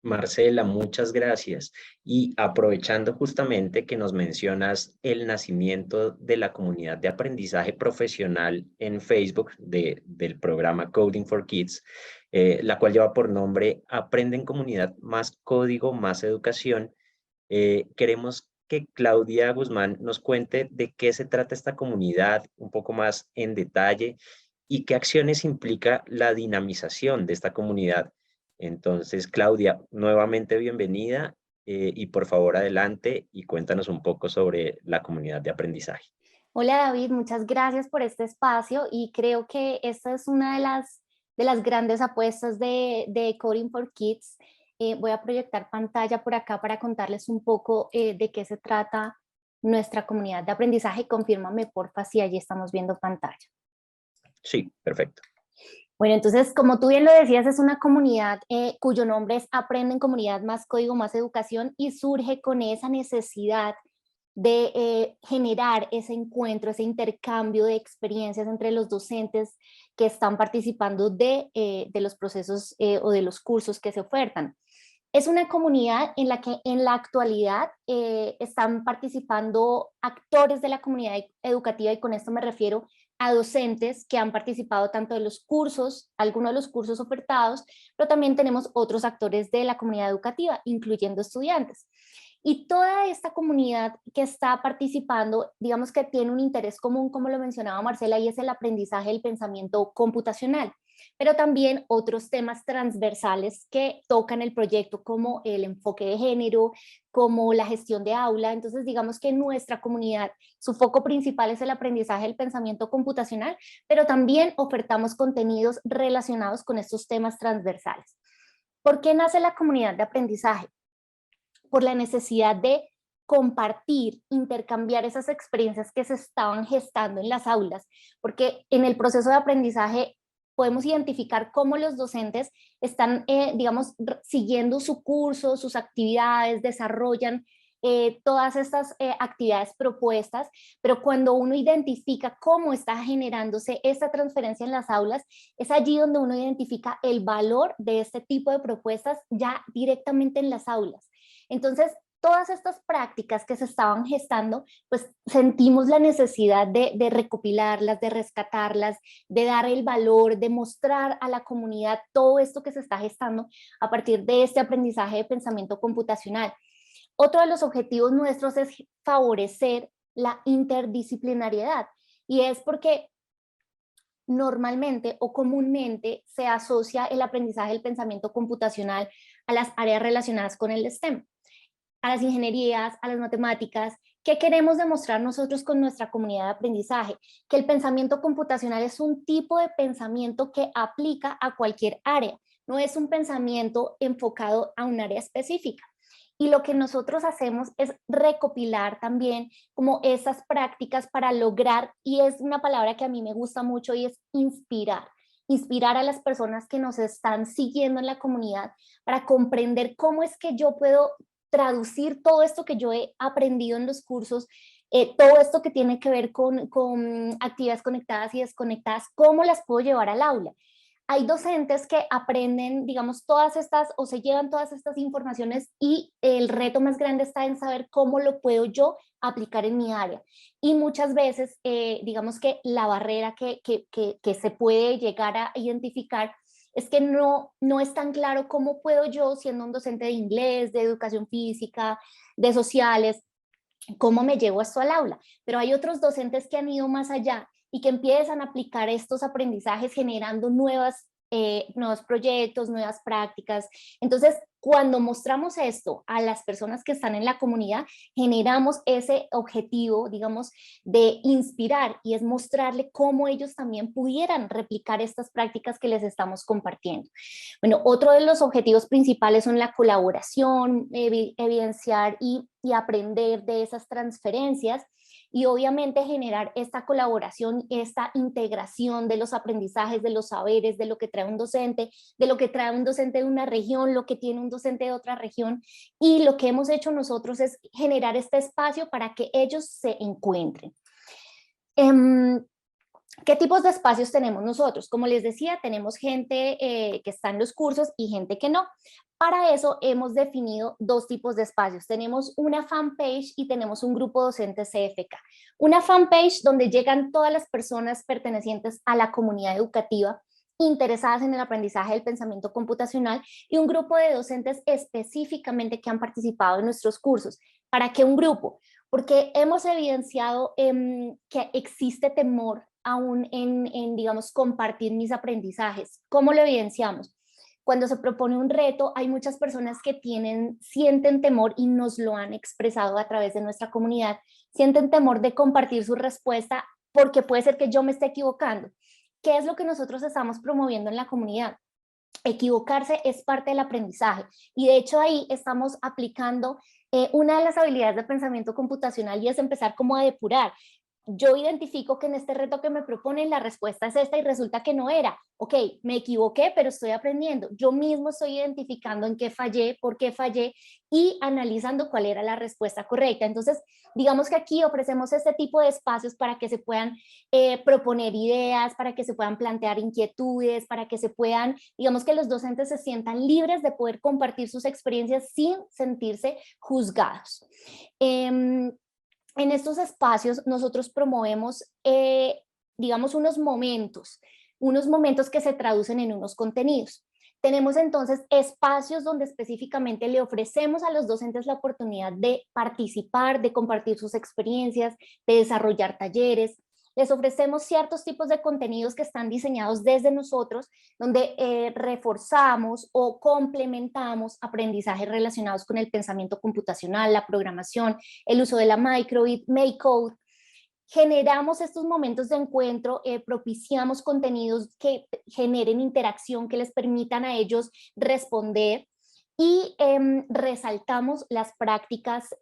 Marcela, muchas gracias. Y aprovechando justamente que nos mencionas el nacimiento de la comunidad de aprendizaje profesional en Facebook del programa Coding for Kids, la cual lleva por nombre Aprende en Comunidad, más código, más educación, queremos que Claudia Guzmán nos cuente de qué se trata esta comunidad un poco más en detalle y qué acciones implica la dinamización de esta comunidad. Entonces, Claudia, nuevamente bienvenida y por favor adelante y cuéntanos un poco sobre la comunidad de aprendizaje. Hola David, muchas gracias por este espacio y creo que esta es una de las grandes apuestas de Coding for Kids. Voy a proyectar pantalla por acá para contarles un poco de qué se trata nuestra comunidad de aprendizaje. Confírmame porfa si allí estamos viendo pantalla. Sí, perfecto. Bueno, entonces, como tú bien lo decías, es una comunidad cuyo nombre es Aprende en Comunidad, más código, más educación, y surge con esa necesidad de generar ese encuentro, ese intercambio de experiencias entre los docentes que están participando de los procesos o de los cursos que se ofertan. Es una comunidad en la que en la actualidad están participando actores de la comunidad educativa, y con esto me refiero a docentes que han participado tanto de los cursos, algunos de los cursos ofertados, pero también tenemos otros actores de la comunidad educativa, incluyendo estudiantes. Y toda esta comunidad que está participando, digamos que tiene un interés común, como lo mencionaba Marcela, y es el aprendizaje del pensamiento computacional. pero también otros temas transversales que tocan el proyecto, como el enfoque de género, como la gestión de aula. Entonces, digamos que en nuestra comunidad su foco principal es el aprendizaje del pensamiento computacional, pero también ofertamos contenidos relacionados con estos temas transversales. ¿Por qué nace la comunidad de aprendizaje? Por la necesidad de compartir, intercambiar esas experiencias que se estaban gestando en las aulas, porque en el proceso de aprendizaje podemos identificar cómo los docentes están, digamos, siguiendo su curso, sus actividades, desarrollan todas estas actividades propuestas, pero cuando uno identifica cómo está generándose esta transferencia en las aulas, es allí donde uno identifica el valor de este tipo de propuestas ya directamente en las aulas. Entonces, todas estas prácticas que se estaban gestando, pues sentimos la necesidad de recopilarlas, de rescatarlas, de dar el valor, de mostrar a la comunidad todo esto que se está gestando a partir de este aprendizaje de pensamiento computacional. Otro de los objetivos nuestros es favorecer la interdisciplinariedad, y es porque normalmente o comúnmente se asocia el aprendizaje del pensamiento computacional a las áreas relacionadas con el STEM, a las ingenierías, a las matemáticas. ¿Qué queremos demostrar nosotros con nuestra comunidad de aprendizaje? Que el pensamiento computacional es un tipo de pensamiento que aplica a cualquier área, no es un pensamiento enfocado a un área específica. Y lo que nosotros hacemos es recopilar también como esas prácticas para lograr, y es una palabra que a mí me gusta mucho, y es inspirar. Inspirar a las personas que nos están siguiendo en la comunidad para comprender cómo es que yo puedo traducir todo esto que yo he aprendido en los cursos, todo esto que tiene que ver con actividades conectadas y desconectadas, cómo las puedo llevar al aula. Hay docentes que aprenden, digamos, todas estas o se llevan todas estas informaciones, y el reto más grande está en saber cómo lo puedo yo aplicar en mi área. Y muchas veces, digamos que la barrera que se puede llegar a identificar es que no es tan claro cómo puedo yo, siendo un docente de inglés, de educación física, de sociales, cómo me llevo esto al aula. Pero hay otros docentes que han ido más allá y que empiezan a aplicar estos aprendizajes generando nuevos proyectos, nuevas prácticas. Entonces, cuando mostramos esto a las personas que están en la comunidad, generamos ese objetivo, digamos, de inspirar, y es mostrarle cómo ellos también pudieran replicar estas prácticas que les estamos compartiendo. Bueno, otro de los objetivos principales son la colaboración, evidenciar y aprender de esas transferencias, y obviamente generar esta colaboración, esta integración de los aprendizajes, de los saberes, de lo que trae un docente, de lo que trae un docente de una región, lo que tiene un docente de otra región. Y lo que hemos hecho nosotros es generar este espacio para que ellos se encuentren. ¿Qué tipos de espacios tenemos nosotros? Como les decía, tenemos gente que está en los cursos y gente que no. Para eso hemos definido dos tipos de espacios. Tenemos una fanpage y tenemos un grupo docente CFK. Una fanpage donde llegan todas las personas pertenecientes a la comunidad educativa interesadas en el aprendizaje del pensamiento computacional, y un grupo de docentes específicamente que han participado en nuestros cursos. ¿Para qué un grupo? Porque hemos evidenciado que existe temor aún en, digamos, compartir mis aprendizajes. ¿Cómo lo evidenciamos? Cuando se propone un reto, hay muchas personas que sienten temor, y nos lo han expresado a través de nuestra comunidad, sienten temor de compartir su respuesta porque puede ser que yo me esté equivocando. ¿Qué es lo que nosotros estamos promoviendo en la comunidad? Equivocarse es parte del aprendizaje, y de hecho ahí estamos aplicando una de las habilidades de pensamiento computacional, y es empezar como a depurar. Yo identifico que en este reto que me proponen la respuesta es esta y resulta que no era. Ok, me equivoqué, pero estoy aprendiendo. Yo mismo estoy identificando en qué fallé, por qué fallé, y analizando cuál era la respuesta correcta. Entonces, digamos que aquí ofrecemos este tipo de espacios para que se puedan proponer ideas, para que se puedan plantear inquietudes, para que se puedan, digamos que los docentes se sientan libres de poder compartir sus experiencias sin sentirse juzgados. En estos espacios nosotros promovemos, digamos, unos momentos que se traducen en unos contenidos. Tenemos entonces espacios donde específicamente le ofrecemos a los docentes la oportunidad de participar, de compartir sus experiencias, de desarrollar talleres. Les ofrecemos ciertos tipos de contenidos que están diseñados desde nosotros, donde reforzamos o complementamos aprendizajes relacionados con el pensamiento computacional, la programación, el uso de la micro:bit, MakeCode. Generamos estos momentos de encuentro, propiciamos contenidos que generen interacción, que les permitan a ellos responder, y resaltamos las prácticas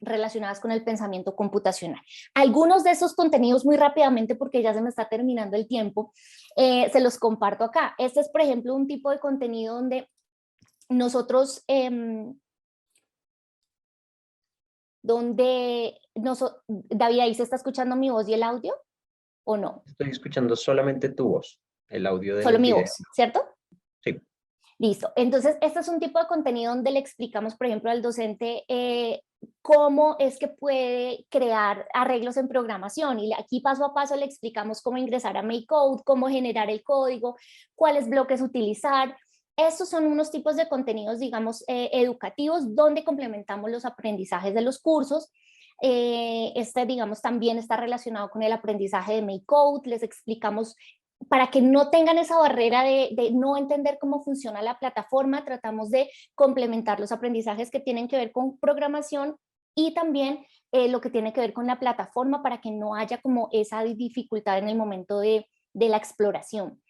relacionadas con el pensamiento computacional. Algunos de esos contenidos, muy rápidamente porque ya se me está terminando el tiempo, se los comparto acá. Este es, por ejemplo, un tipo de contenido donde nosotros... David, ¿ahí se está escuchando mi voz y el audio o no? Estoy escuchando solamente tu voz, el audio Solo del mi video. voz, ¿cierto? Sí. Listo. Entonces, este es un tipo de contenido donde le explicamos, por ejemplo, al docente cómo es que puede crear arreglos en programación, y aquí paso a paso le explicamos cómo ingresar a MakeCode, cómo generar el código, cuáles bloques utilizar. Estos son unos tipos de contenidos, digamos, educativos, donde complementamos los aprendizajes de los cursos. Digamos, también está relacionado con el aprendizaje de MakeCode. Les explicamos, para que no tengan esa barrera de no entender cómo funciona la plataforma, tratamos de complementar los aprendizajes que tienen que ver con programación y también lo que tiene que ver con la plataforma, para que no haya como esa dificultad en el momento de la exploración.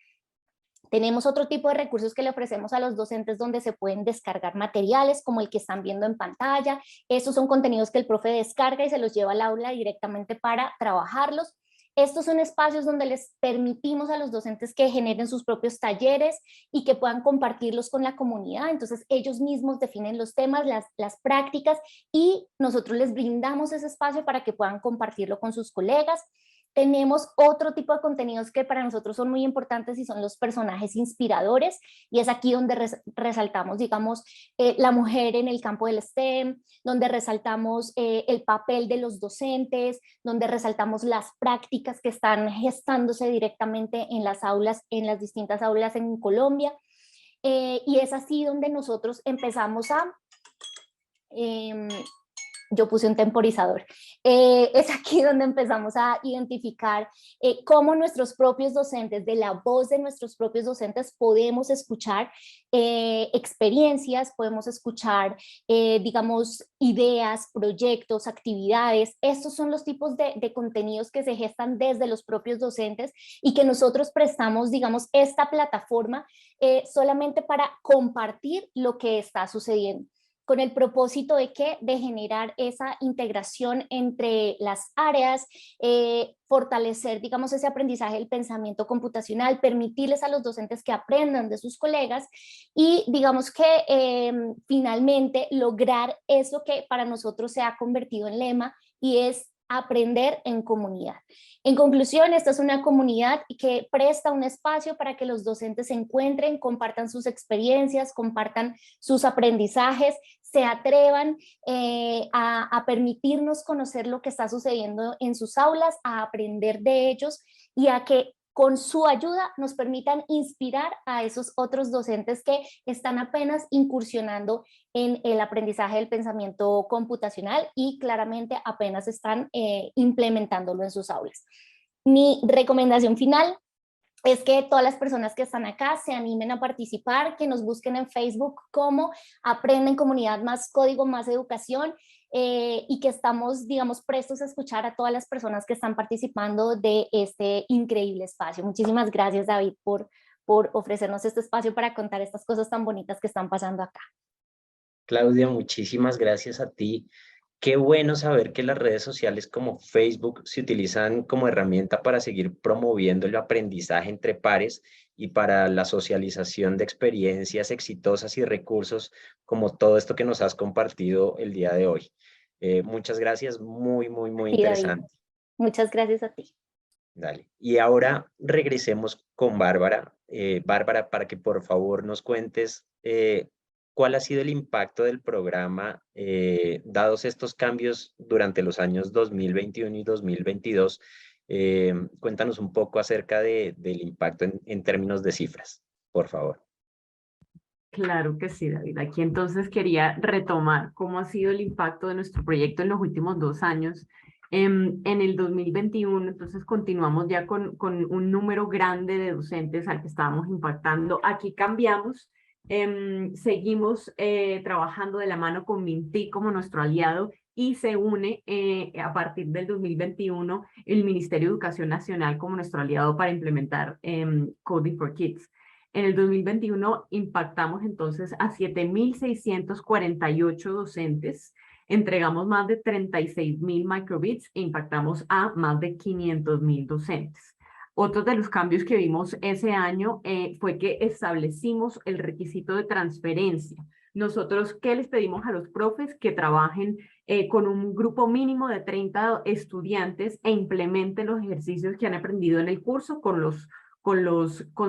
Tenemos otro tipo de recursos que le ofrecemos a los docentes, donde se pueden descargar materiales como el que están viendo en pantalla. Estos son contenidos que el profe descarga y se los lleva al aula directamente para trabajarlos. Estos son espacios donde les permitimos a los docentes que generen sus propios talleres y que puedan compartirlos con la comunidad. Entonces ellos mismos definen los temas, las prácticas, y nosotros les brindamos ese espacio para que puedan compartirlo con sus colegas. Tenemos otro tipo de contenidos que para nosotros son muy importantes, y son los personajes inspiradores, y es aquí donde resaltamos, digamos, la mujer en el campo del STEM, donde resaltamos el papel de los docentes, donde resaltamos las prácticas que están gestándose directamente en las aulas, en las distintas aulas en Colombia, y es así donde nosotros empezamos a... yo puse un temporizador. Es aquí donde empezamos a identificar cómo nuestros propios docentes, de la voz de nuestros propios docentes, podemos escuchar experiencias, podemos escuchar, digamos, ideas, proyectos, actividades. Estos son los tipos de contenidos que se gestan desde los propios docentes, y que nosotros prestamos, digamos, esta plataforma solamente para compartir lo que está sucediendo, con el propósito de generar esa integración entre las áreas, fortalecer, digamos, ese aprendizaje del pensamiento computacional, permitirles a los docentes que aprendan de sus colegas, y digamos que finalmente lograr eso que para nosotros se ha convertido en lema, y es aprender en comunidad. En conclusión, esta es una comunidad que presta un espacio para que los docentes se encuentren, compartan sus experiencias, compartan sus aprendizajes, se atrevan a permitirnos conocer lo que está sucediendo en sus aulas, a aprender de ellos, y a que con su ayuda nos permitan inspirar a esos otros docentes que están apenas incursionando en el aprendizaje del pensamiento computacional, y claramente apenas están implementándolo en sus aulas. Mi recomendación final es que todas las personas que están acá se animen a participar, que nos busquen en Facebook como Aprenden Comunidad Más Código Más Educación, y que estamos, digamos, prestos a escuchar a todas las personas que están participando de este increíble espacio. Muchísimas gracias, David, por ofrecernos este espacio para contar estas cosas tan bonitas que están pasando acá. Claudia, muchísimas gracias a ti. Qué bueno saber que las redes sociales como Facebook se utilizan como herramienta para seguir promoviendo el aprendizaje entre pares y para la socialización de experiencias exitosas y recursos como todo esto que nos has compartido el día de hoy. Muchas gracias, muy Sí, interesante. David. Muchas gracias a ti. Dale. Y ahora regresemos con Bárbara. Bárbara, para que por favor nos cuentes cuál ha sido el impacto del programa dados estos cambios durante los años 2021 y 2022. Cuéntanos un poco acerca del impacto en términos de cifras, por favor. Claro que sí, David. Aquí entonces quería retomar cómo ha sido el impacto de nuestro proyecto en los últimos 2 años. En el 2021, entonces continuamos ya con un número grande de docentes al que estábamos impactando. Aquí cambiamos, seguimos trabajando de la mano con Mintic como nuestro aliado y se une a partir del 2021 el Ministerio de Educación Nacional como nuestro aliado para implementar Coding for Kids. En el 2021 impactamos entonces a 7.648 docentes, entregamos más de 36.000 microbits e impactamos a más de 500.000 docentes. Otro de los cambios que vimos ese año fue que establecimos el requisito de transferencia. Nosotros, ¿qué les pedimos a los profes? Que trabajen con un grupo mínimo de 30 estudiantes e implementen los ejercicios que han aprendido en el curso con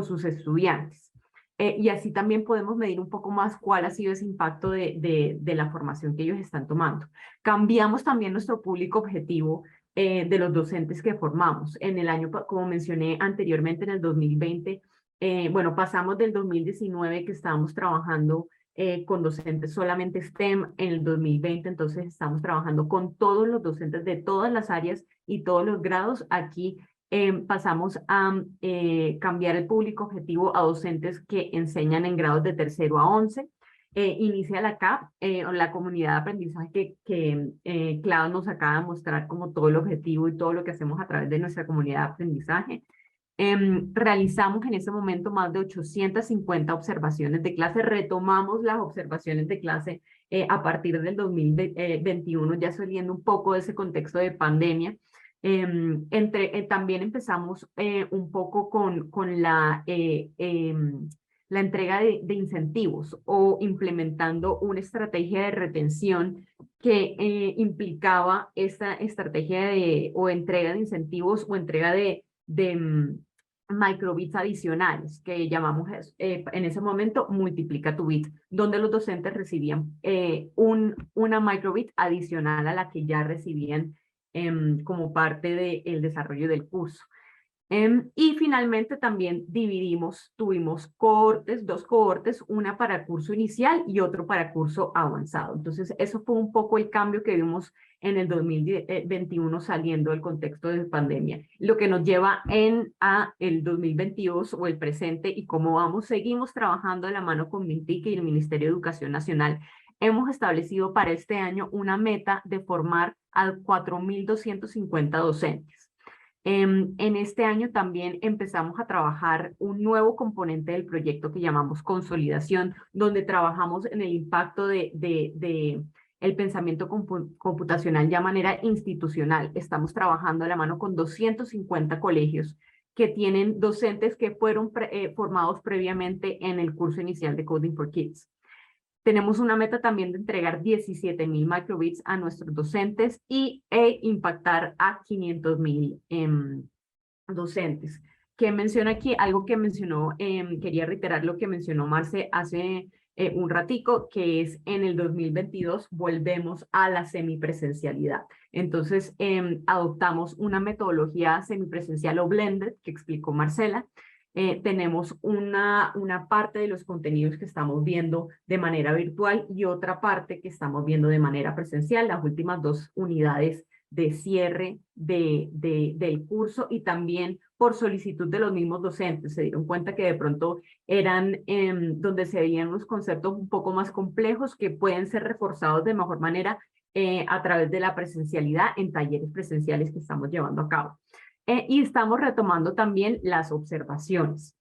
sus estudiantes. Y así también podemos medir un poco más cuál ha sido ese impacto de la formación que ellos están tomando. Cambiamos también nuestro público objetivo de los docentes que formamos. En el año, como mencioné anteriormente, en el 2020, bueno, pasamos del 2019 que estábamos trabajando con docentes solamente STEM, en el 2020 entonces estamos trabajando con todos los docentes de todas las áreas y todos los grados. Aquí pasamos a cambiar el público objetivo a docentes que enseñan en grados de 3º a 11. Inicia la CAP, la comunidad de aprendizaje que Clau nos acaba de mostrar como todo el objetivo y todo lo que hacemos a través de nuestra comunidad de aprendizaje. Realizamos en ese momento más de 850 observaciones de clase, retomamos las observaciones de clase a partir del 2021, ya saliendo un poco de ese contexto de pandemia. También empezamos un poco con la entrega de incentivos o implementando una estrategia de retención que implicaba esta estrategia o entrega de incentivos o entrega de microbits adicionales que llamamos en ese momento multiplica tu bit, donde los docentes recibían una microbit adicional a la que ya recibían como parte del desarrollo del curso. Y finalmente también tuvimos cohortes, 2 cohortes, una para curso inicial y otro para curso avanzado. Entonces, eso fue un poco el cambio que vimos en el 2021 saliendo del contexto de pandemia. Lo que nos lleva a el 2022 o el presente y cómo vamos, seguimos trabajando de la mano con Mintic y el Ministerio de Educación Nacional. Hemos establecido para este año una meta de formar a 4.250 docentes. En este año también empezamos a trabajar un nuevo componente del proyecto que llamamos consolidación, donde trabajamos en el impacto de el pensamiento computacional ya de manera institucional. Estamos trabajando de la mano con 250 colegios que tienen docentes que fueron formados previamente en el curso inicial de Coding for Kids. Tenemos una meta también de entregar 17.000 microbits a nuestros docentes e impactar a 500.000 docentes. ¿Qué menciona aquí? Algo que mencionó, quería reiterar lo que mencionó Marce hace un ratico, que es en el 2022 volvemos a la semipresencialidad. Entonces, adoptamos una metodología semipresencial o blended, que explicó Marcela. Tenemos una parte de los contenidos que estamos viendo de manera virtual y otra parte que estamos viendo de manera presencial, las últimas 2 unidades de cierre del curso y también por solicitud de los mismos docentes. Se dieron cuenta que de pronto eran donde se veían unos conceptos un poco más complejos que pueden ser reforzados de mejor manera a través de la presencialidad en talleres presenciales que estamos llevando a cabo. Y estamos retomando también las observaciones.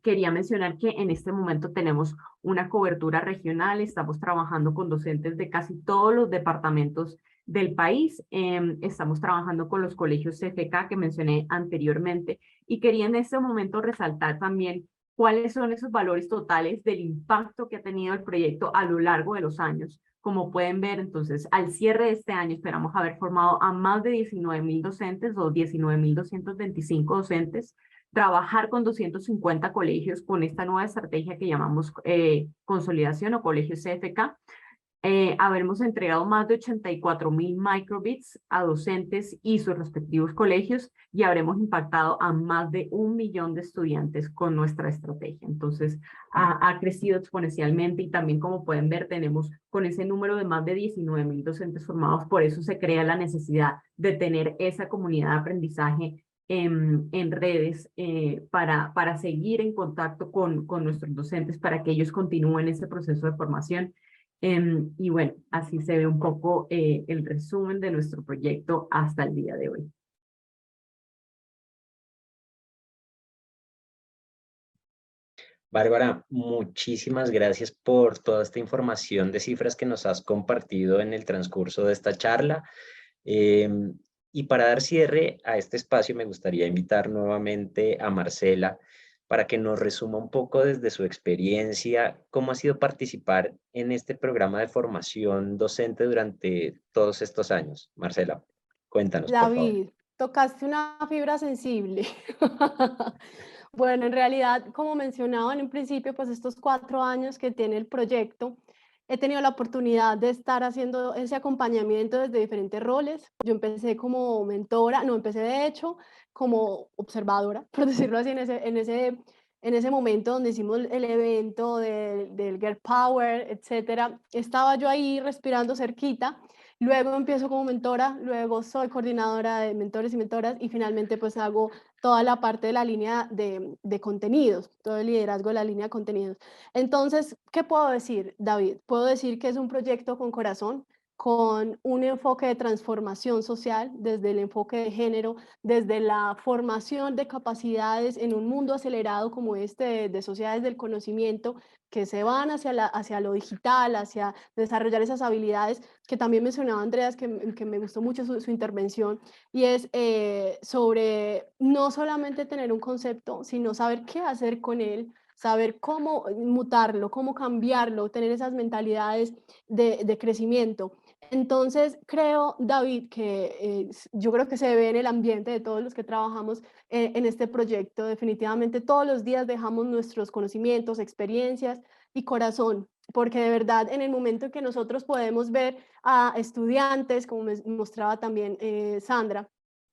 Quería mencionar que en este momento tenemos una cobertura regional, estamos trabajando con docentes de casi todos los departamentos del país, estamos trabajando con los colegios CFK que mencioné anteriormente y quería en este momento resaltar también cuáles son esos valores totales del impacto que ha tenido el proyecto a lo largo de los años. Como pueden ver, entonces, al cierre de este año esperamos haber formado a más de 19.000 docentes o 19.225 docentes, trabajar con 250 colegios con esta nueva estrategia que llamamos consolidación o colegios CFK, habremos entregado más de 84.000 microbits a docentes y sus respectivos colegios y habremos impactado a más de 1 millón de estudiantes con nuestra estrategia. Entonces, ha crecido exponencialmente y también, como pueden ver, tenemos con ese número de más de 19.000 docentes formados. Por eso se crea la necesidad de tener esa comunidad de aprendizaje en redes para seguir en contacto con nuestros docentes, para que ellos continúen ese proceso de formación. Y bueno, así se ve un poco el resumen de nuestro proyecto hasta el día de hoy. Bárbara, muchísimas gracias por toda esta información de cifras que nos has compartido en el transcurso de esta charla. Y para dar cierre a este espacio, me gustaría invitar nuevamente a Marcela para que nos resuma un poco desde su experiencia cómo ha sido participar en este programa de formación docente durante todos estos años. Marcela, cuéntanos, por favor. David, tocaste una fibra sensible. Bueno, en realidad, como mencionaba en un principio, pues estos 4 años que tiene el proyecto, he tenido la oportunidad de estar haciendo ese acompañamiento desde diferentes roles. Yo empecé como mentora, no, empecé de hecho como observadora, por decirlo así, en ese momento donde hicimos el evento del Girl Power, etcétera. Estaba yo ahí respirando cerquita. Luego empiezo como mentora, luego soy coordinadora de mentores y mentoras y finalmente pues hago toda la parte de la línea de contenidos, todo el liderazgo de la línea de contenidos. Entonces, ¿qué puedo decir, David? Puedo decir que es un proyecto con corazón, con un enfoque de transformación social, desde el enfoque de género, desde la formación de capacidades en un mundo acelerado como este de sociedades del conocimiento, que se van hacia lo digital, hacia desarrollar esas habilidades que también mencionaba Andreas, que me gustó mucho su intervención, y es sobre no solamente tener un concepto, sino saber qué hacer con él, saber cómo mutarlo, cómo cambiarlo, tener esas mentalidades de crecimiento. Entonces, creo, David, que yo creo que se ve en el ambiente de todos los que trabajamos en este proyecto. Definitivamente todos los días dejamos nuestros conocimientos, experiencias y corazón, porque de verdad en el momento en que nosotros podemos ver a estudiantes, como me mostraba también Sandra,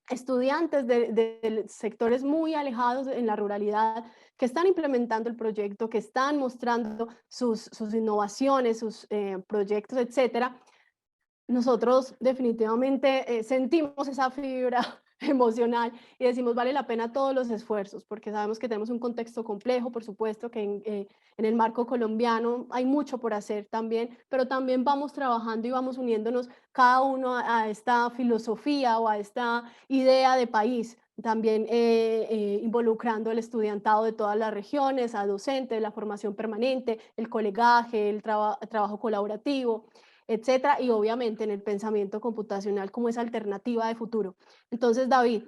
estudiantes de sectores muy alejados en la ruralidad que están implementando el proyecto, que están mostrando sus innovaciones, sus proyectos, etcétera. Nosotros definitivamente sentimos esa fibra emocional y decimos vale la pena todos los esfuerzos, porque sabemos que tenemos un contexto complejo, por supuesto que en el marco colombiano hay mucho por hacer también, pero también vamos trabajando y vamos uniéndonos cada uno a esta filosofía o a esta idea de país, también involucrando el estudiantado de todas las regiones, a docentes, la formación permanente, el colegaje, el trabajo colaborativo, etcétera, y obviamente en el pensamiento computacional como esa alternativa de futuro. Entonces, David,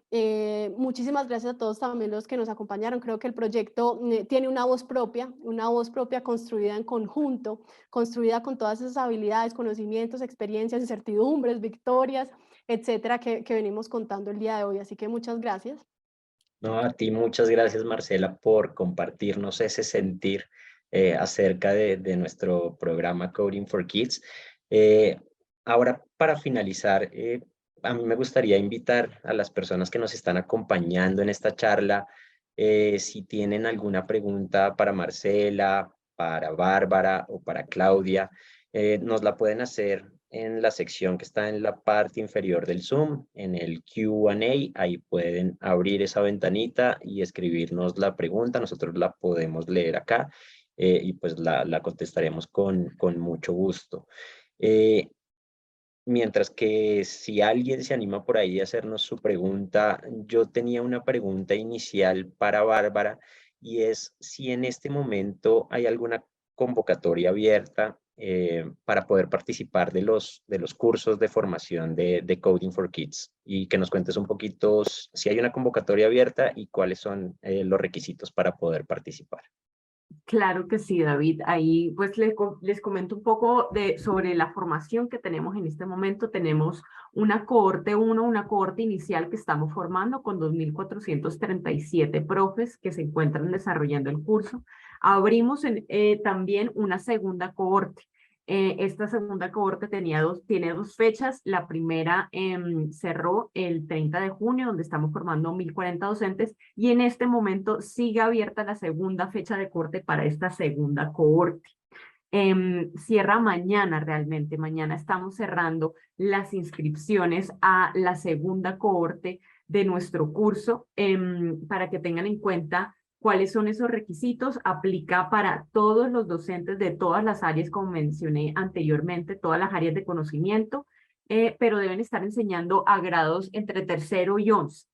muchísimas gracias a todos también los que nos acompañaron. Creo que el proyecto tiene una voz propia construida en conjunto, construida con todas esas habilidades, conocimientos, experiencias, incertidumbres, victorias, etcétera, que venimos contando el día de hoy. Así que muchas gracias. No, a ti muchas gracias, Marcela, por compartirnos ese sentir acerca de nuestro programa Coding for Kids. Ahora, para finalizar, a mí me gustaría invitar a las personas que nos están acompañando en esta charla, si tienen alguna pregunta para Marcela, para Bárbara o para Claudia, nos la pueden hacer en la sección que está en la parte inferior del Zoom, en el Q&A. Ahí pueden abrir esa ventanita y escribirnos la pregunta. Nosotros la podemos leer acá y pues la contestaremos con mucho gusto. Mientras que si alguien se anima por ahí a hacernos su pregunta, yo tenía una pregunta inicial para Bárbara y es si en este momento hay alguna convocatoria abierta para poder participar de los cursos de formación de Coding for Kids y que nos cuentes un poquito si hay una convocatoria abierta y cuáles son los requisitos para poder participar. Claro que sí, David. Ahí pues les comento un poco sobre la formación que tenemos en este momento. Tenemos una cohorte 1, una cohorte inicial que estamos formando con 2.437 profes que se encuentran desarrollando el curso. Abrimos también una segunda cohorte. Esta segunda cohorte tiene dos fechas. La primera cerró el 30 de junio, donde estamos formando 1.040 docentes, y en este momento sigue abierta la segunda fecha de corte para esta segunda cohorte. Cierra mañana realmente. Mañana estamos cerrando las inscripciones a la segunda cohorte de nuestro curso, para que tengan en cuenta cuáles son esos requisitos. Aplica para todos los docentes de todas las áreas, como mencioné anteriormente, todas las áreas de conocimiento, pero deben estar enseñando a grados entre tercero y 11.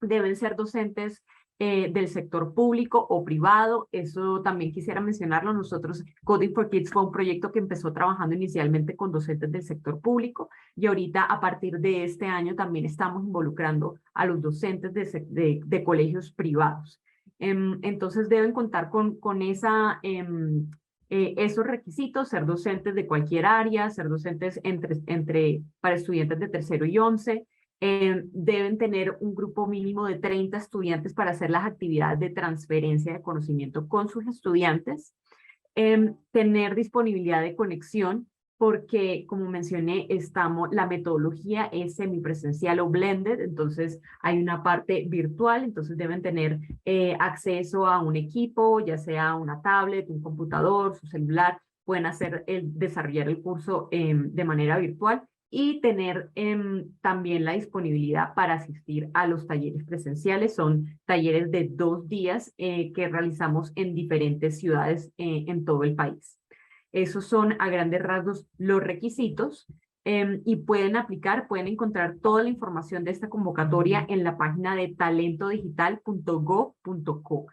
Deben ser docentes del sector público o privado. Eso también quisiera mencionarlo. Nosotros, Coding for Kids fue un proyecto que empezó trabajando inicialmente con docentes del sector público, y ahorita a partir de este año también estamos involucrando a los docentes de colegios privados. Entonces deben contar con esos requisitos: ser docentes de cualquier área, ser docentes para estudiantes de tercero y 11. Deben tener un grupo mínimo de 30 estudiantes para hacer las actividades de transferencia de conocimiento con sus estudiantes. Tener disponibilidad de conexión, porque como mencioné, la metodología es semipresencial o blended, entonces hay una parte virtual, entonces deben tener acceso a un equipo, ya sea una tablet, un computador, su celular. Pueden desarrollar el curso de manera virtual, y tener también la disponibilidad para asistir a los talleres presenciales. Son talleres de 2 días que realizamos en diferentes ciudades en todo el país. Esos son a grandes rasgos los requisitos, y pueden encontrar toda la información de esta convocatoria en la página de talentodigital.go.co.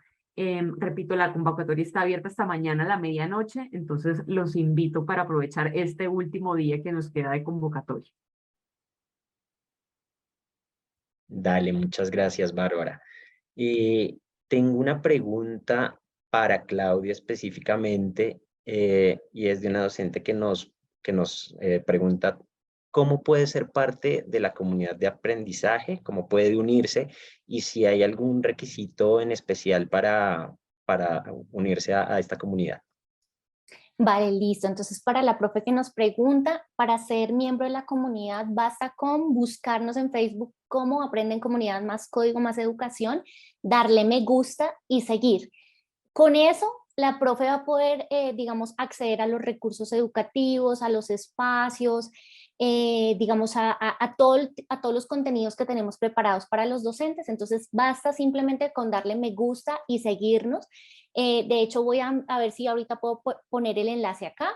Repito, la convocatoria está abierta hasta mañana a la medianoche, entonces los invito para aprovechar este último día que nos queda de convocatoria. Dale, muchas gracias, Bárbara. Tengo una pregunta para Claudia específicamente, y es de una docente que nos pregunta cómo puede ser parte de la comunidad de aprendizaje, cómo puede unirse, y si hay algún requisito en especial para unirse a esta comunidad. Vale, listo. Entonces, para la profe que nos pregunta, para ser miembro de la comunidad, basta con buscarnos en Facebook como Aprenden Comunidad Más Código Más Educación, darle me gusta y seguir. Con eso, la profe va a poder, digamos, acceder a los recursos educativos, a los espacios, digamos, a todos los contenidos que tenemos preparados para los docentes. Entonces, basta simplemente con darle me gusta y seguirnos. De hecho, voy a ver si ahorita puedo poner el enlace acá.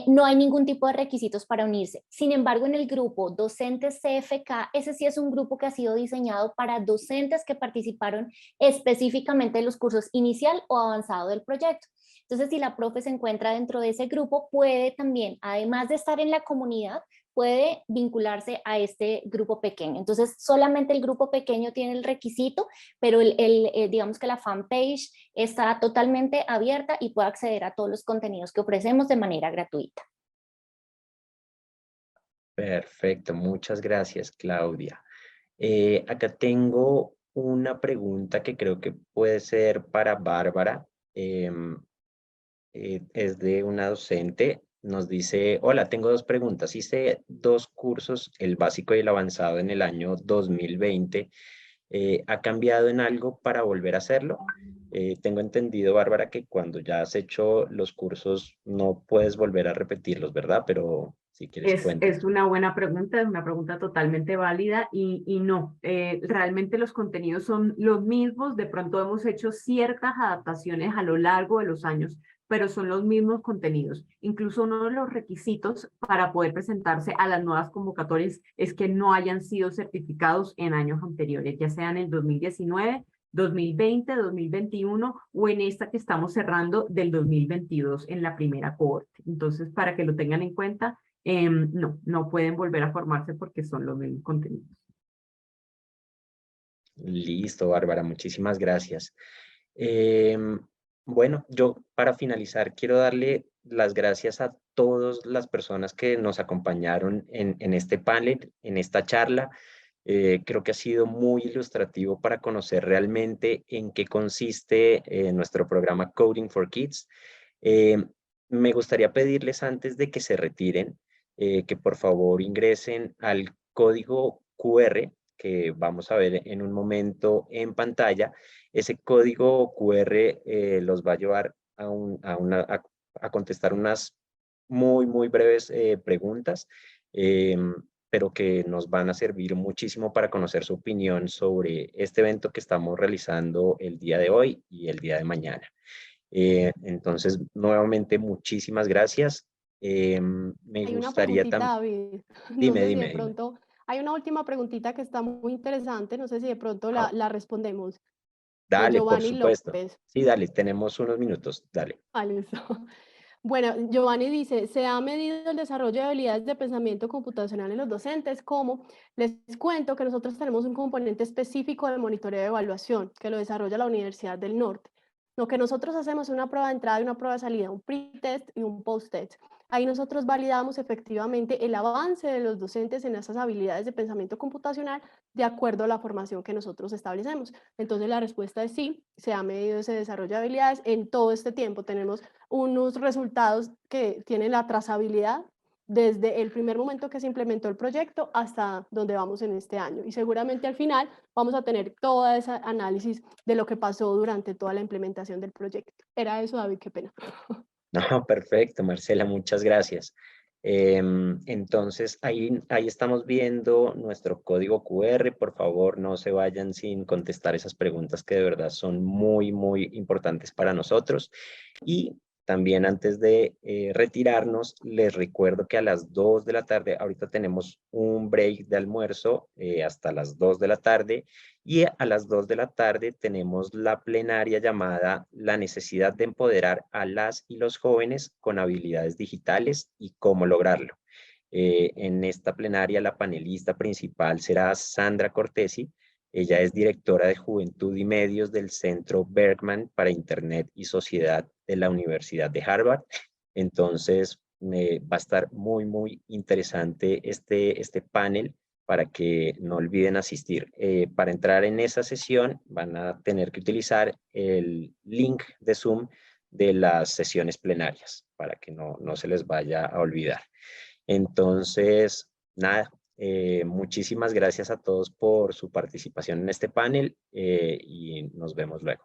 No hay ningún tipo de requisitos para unirse. Sin embargo, en el grupo Docentes CFK, ese sí es un grupo que ha sido diseñado para docentes que participaron específicamente en los cursos inicial o avanzado del proyecto. Entonces, si la profe se encuentra dentro de ese grupo, puede también, además de estar en la comunidad, puede vincularse a este grupo pequeño. Entonces, solamente el grupo pequeño tiene el requisito, pero digamos que la fanpage está totalmente abierta y puede acceder a todos los contenidos que ofrecemos de manera gratuita. Perfecto, muchas gracias, Claudia. Acá tengo una pregunta que creo que puede ser para Bárbara. Es de una docente. Nos dice: hola, tengo 2 preguntas. Hice 2 cursos, el básico y el avanzado, en el año 2020. ¿Ha cambiado en algo para volver a hacerlo? Tengo entendido, Bárbara, que cuando ya has hecho los cursos no puedes volver a repetirlos, ¿verdad? Pero si quieres, cuéntanos. Es una buena pregunta, es una pregunta totalmente válida, y no, realmente los contenidos son los mismos. De pronto hemos hecho ciertas adaptaciones a lo largo de los años, pero son los mismos contenidos. Incluso uno de los requisitos para poder presentarse a las nuevas convocatorias es que no hayan sido certificados en años anteriores, ya sean en 2019, 2020, 2021 o en esta que estamos cerrando del 2022 en la primera cohorte. Entonces, para que lo tengan en cuenta, no pueden volver a formarse porque son los mismos contenidos. Listo, Bárbara, muchísimas gracias. Bueno, yo para finalizar quiero darle las gracias a todas las personas que nos acompañaron en este panel, en esta charla. Creo que ha sido muy ilustrativo para conocer realmente en qué consiste nuestro programa Coding for Kids. Me gustaría pedirles antes de que se retiren, que por favor ingresen al código QR que vamos a ver en un momento en pantalla. Ese código QR los va a llevar a contestar unas muy breves preguntas, pero que nos van a servir muchísimo para conocer su opinión sobre este evento que estamos realizando el día de hoy y el día de mañana. Entonces, nuevamente, muchísimas gracias. Me Hay una gustaría preguntita, también... David. No Dime, sé si de dime, dime. pronto, hay una última preguntita que está muy interesante, no sé si de pronto Ah, la respondemos, de dale, por Giovanni supuesto. López. Sí, dale, tenemos unos minutos, dale. Ah, listo. Bueno, Giovanni dice, ¿se ha medido el desarrollo de habilidades de pensamiento computacional en los docentes? ¿Cómo? Les cuento que nosotros tenemos un componente específico de monitoreo de evaluación que lo desarrolla la Universidad del Norte. Lo que nosotros hacemos es una prueba de entrada y una prueba de salida, un pre-test y un post-test. Ahí nosotros validamos efectivamente el avance de los docentes en esas habilidades de pensamiento computacional de acuerdo a la formación que nosotros establecemos. Entonces la respuesta es sí, se ha medido ese desarrollo de habilidades en todo este tiempo. Tenemos unos resultados que tienen la trazabilidad desde el primer momento que se implementó el proyecto hasta donde vamos en este año. Y seguramente al final vamos a tener todo ese análisis de lo que pasó durante toda la implementación del proyecto. Era eso, David, qué pena. No, perfecto, Marcela, muchas gracias. Entonces, ahí estamos viendo nuestro código QR. Por favor, no se vayan sin contestar esas preguntas que de verdad son muy importantes para nosotros. Y también antes de retirarnos, les recuerdo que a las 2 de la tarde, ahorita tenemos un break de almuerzo hasta las 2 de la tarde, y a las 2 de la tarde tenemos la plenaria llamada La necesidad de empoderar a las y los jóvenes con habilidades digitales y cómo lograrlo. En esta plenaria la panelista principal será Sandra Cortesi. Ella es directora de Juventud y Medios del Centro Berkman para Internet y Sociedad de la Universidad de Harvard. Entonces, va a estar muy interesante este panel para que no olviden asistir. Para entrar en esa sesión van a tener que utilizar el link de Zoom de las sesiones plenarias para que no se les vaya a olvidar. Entonces, nada, muchísimas gracias a todos por su participación en este panel y nos vemos luego.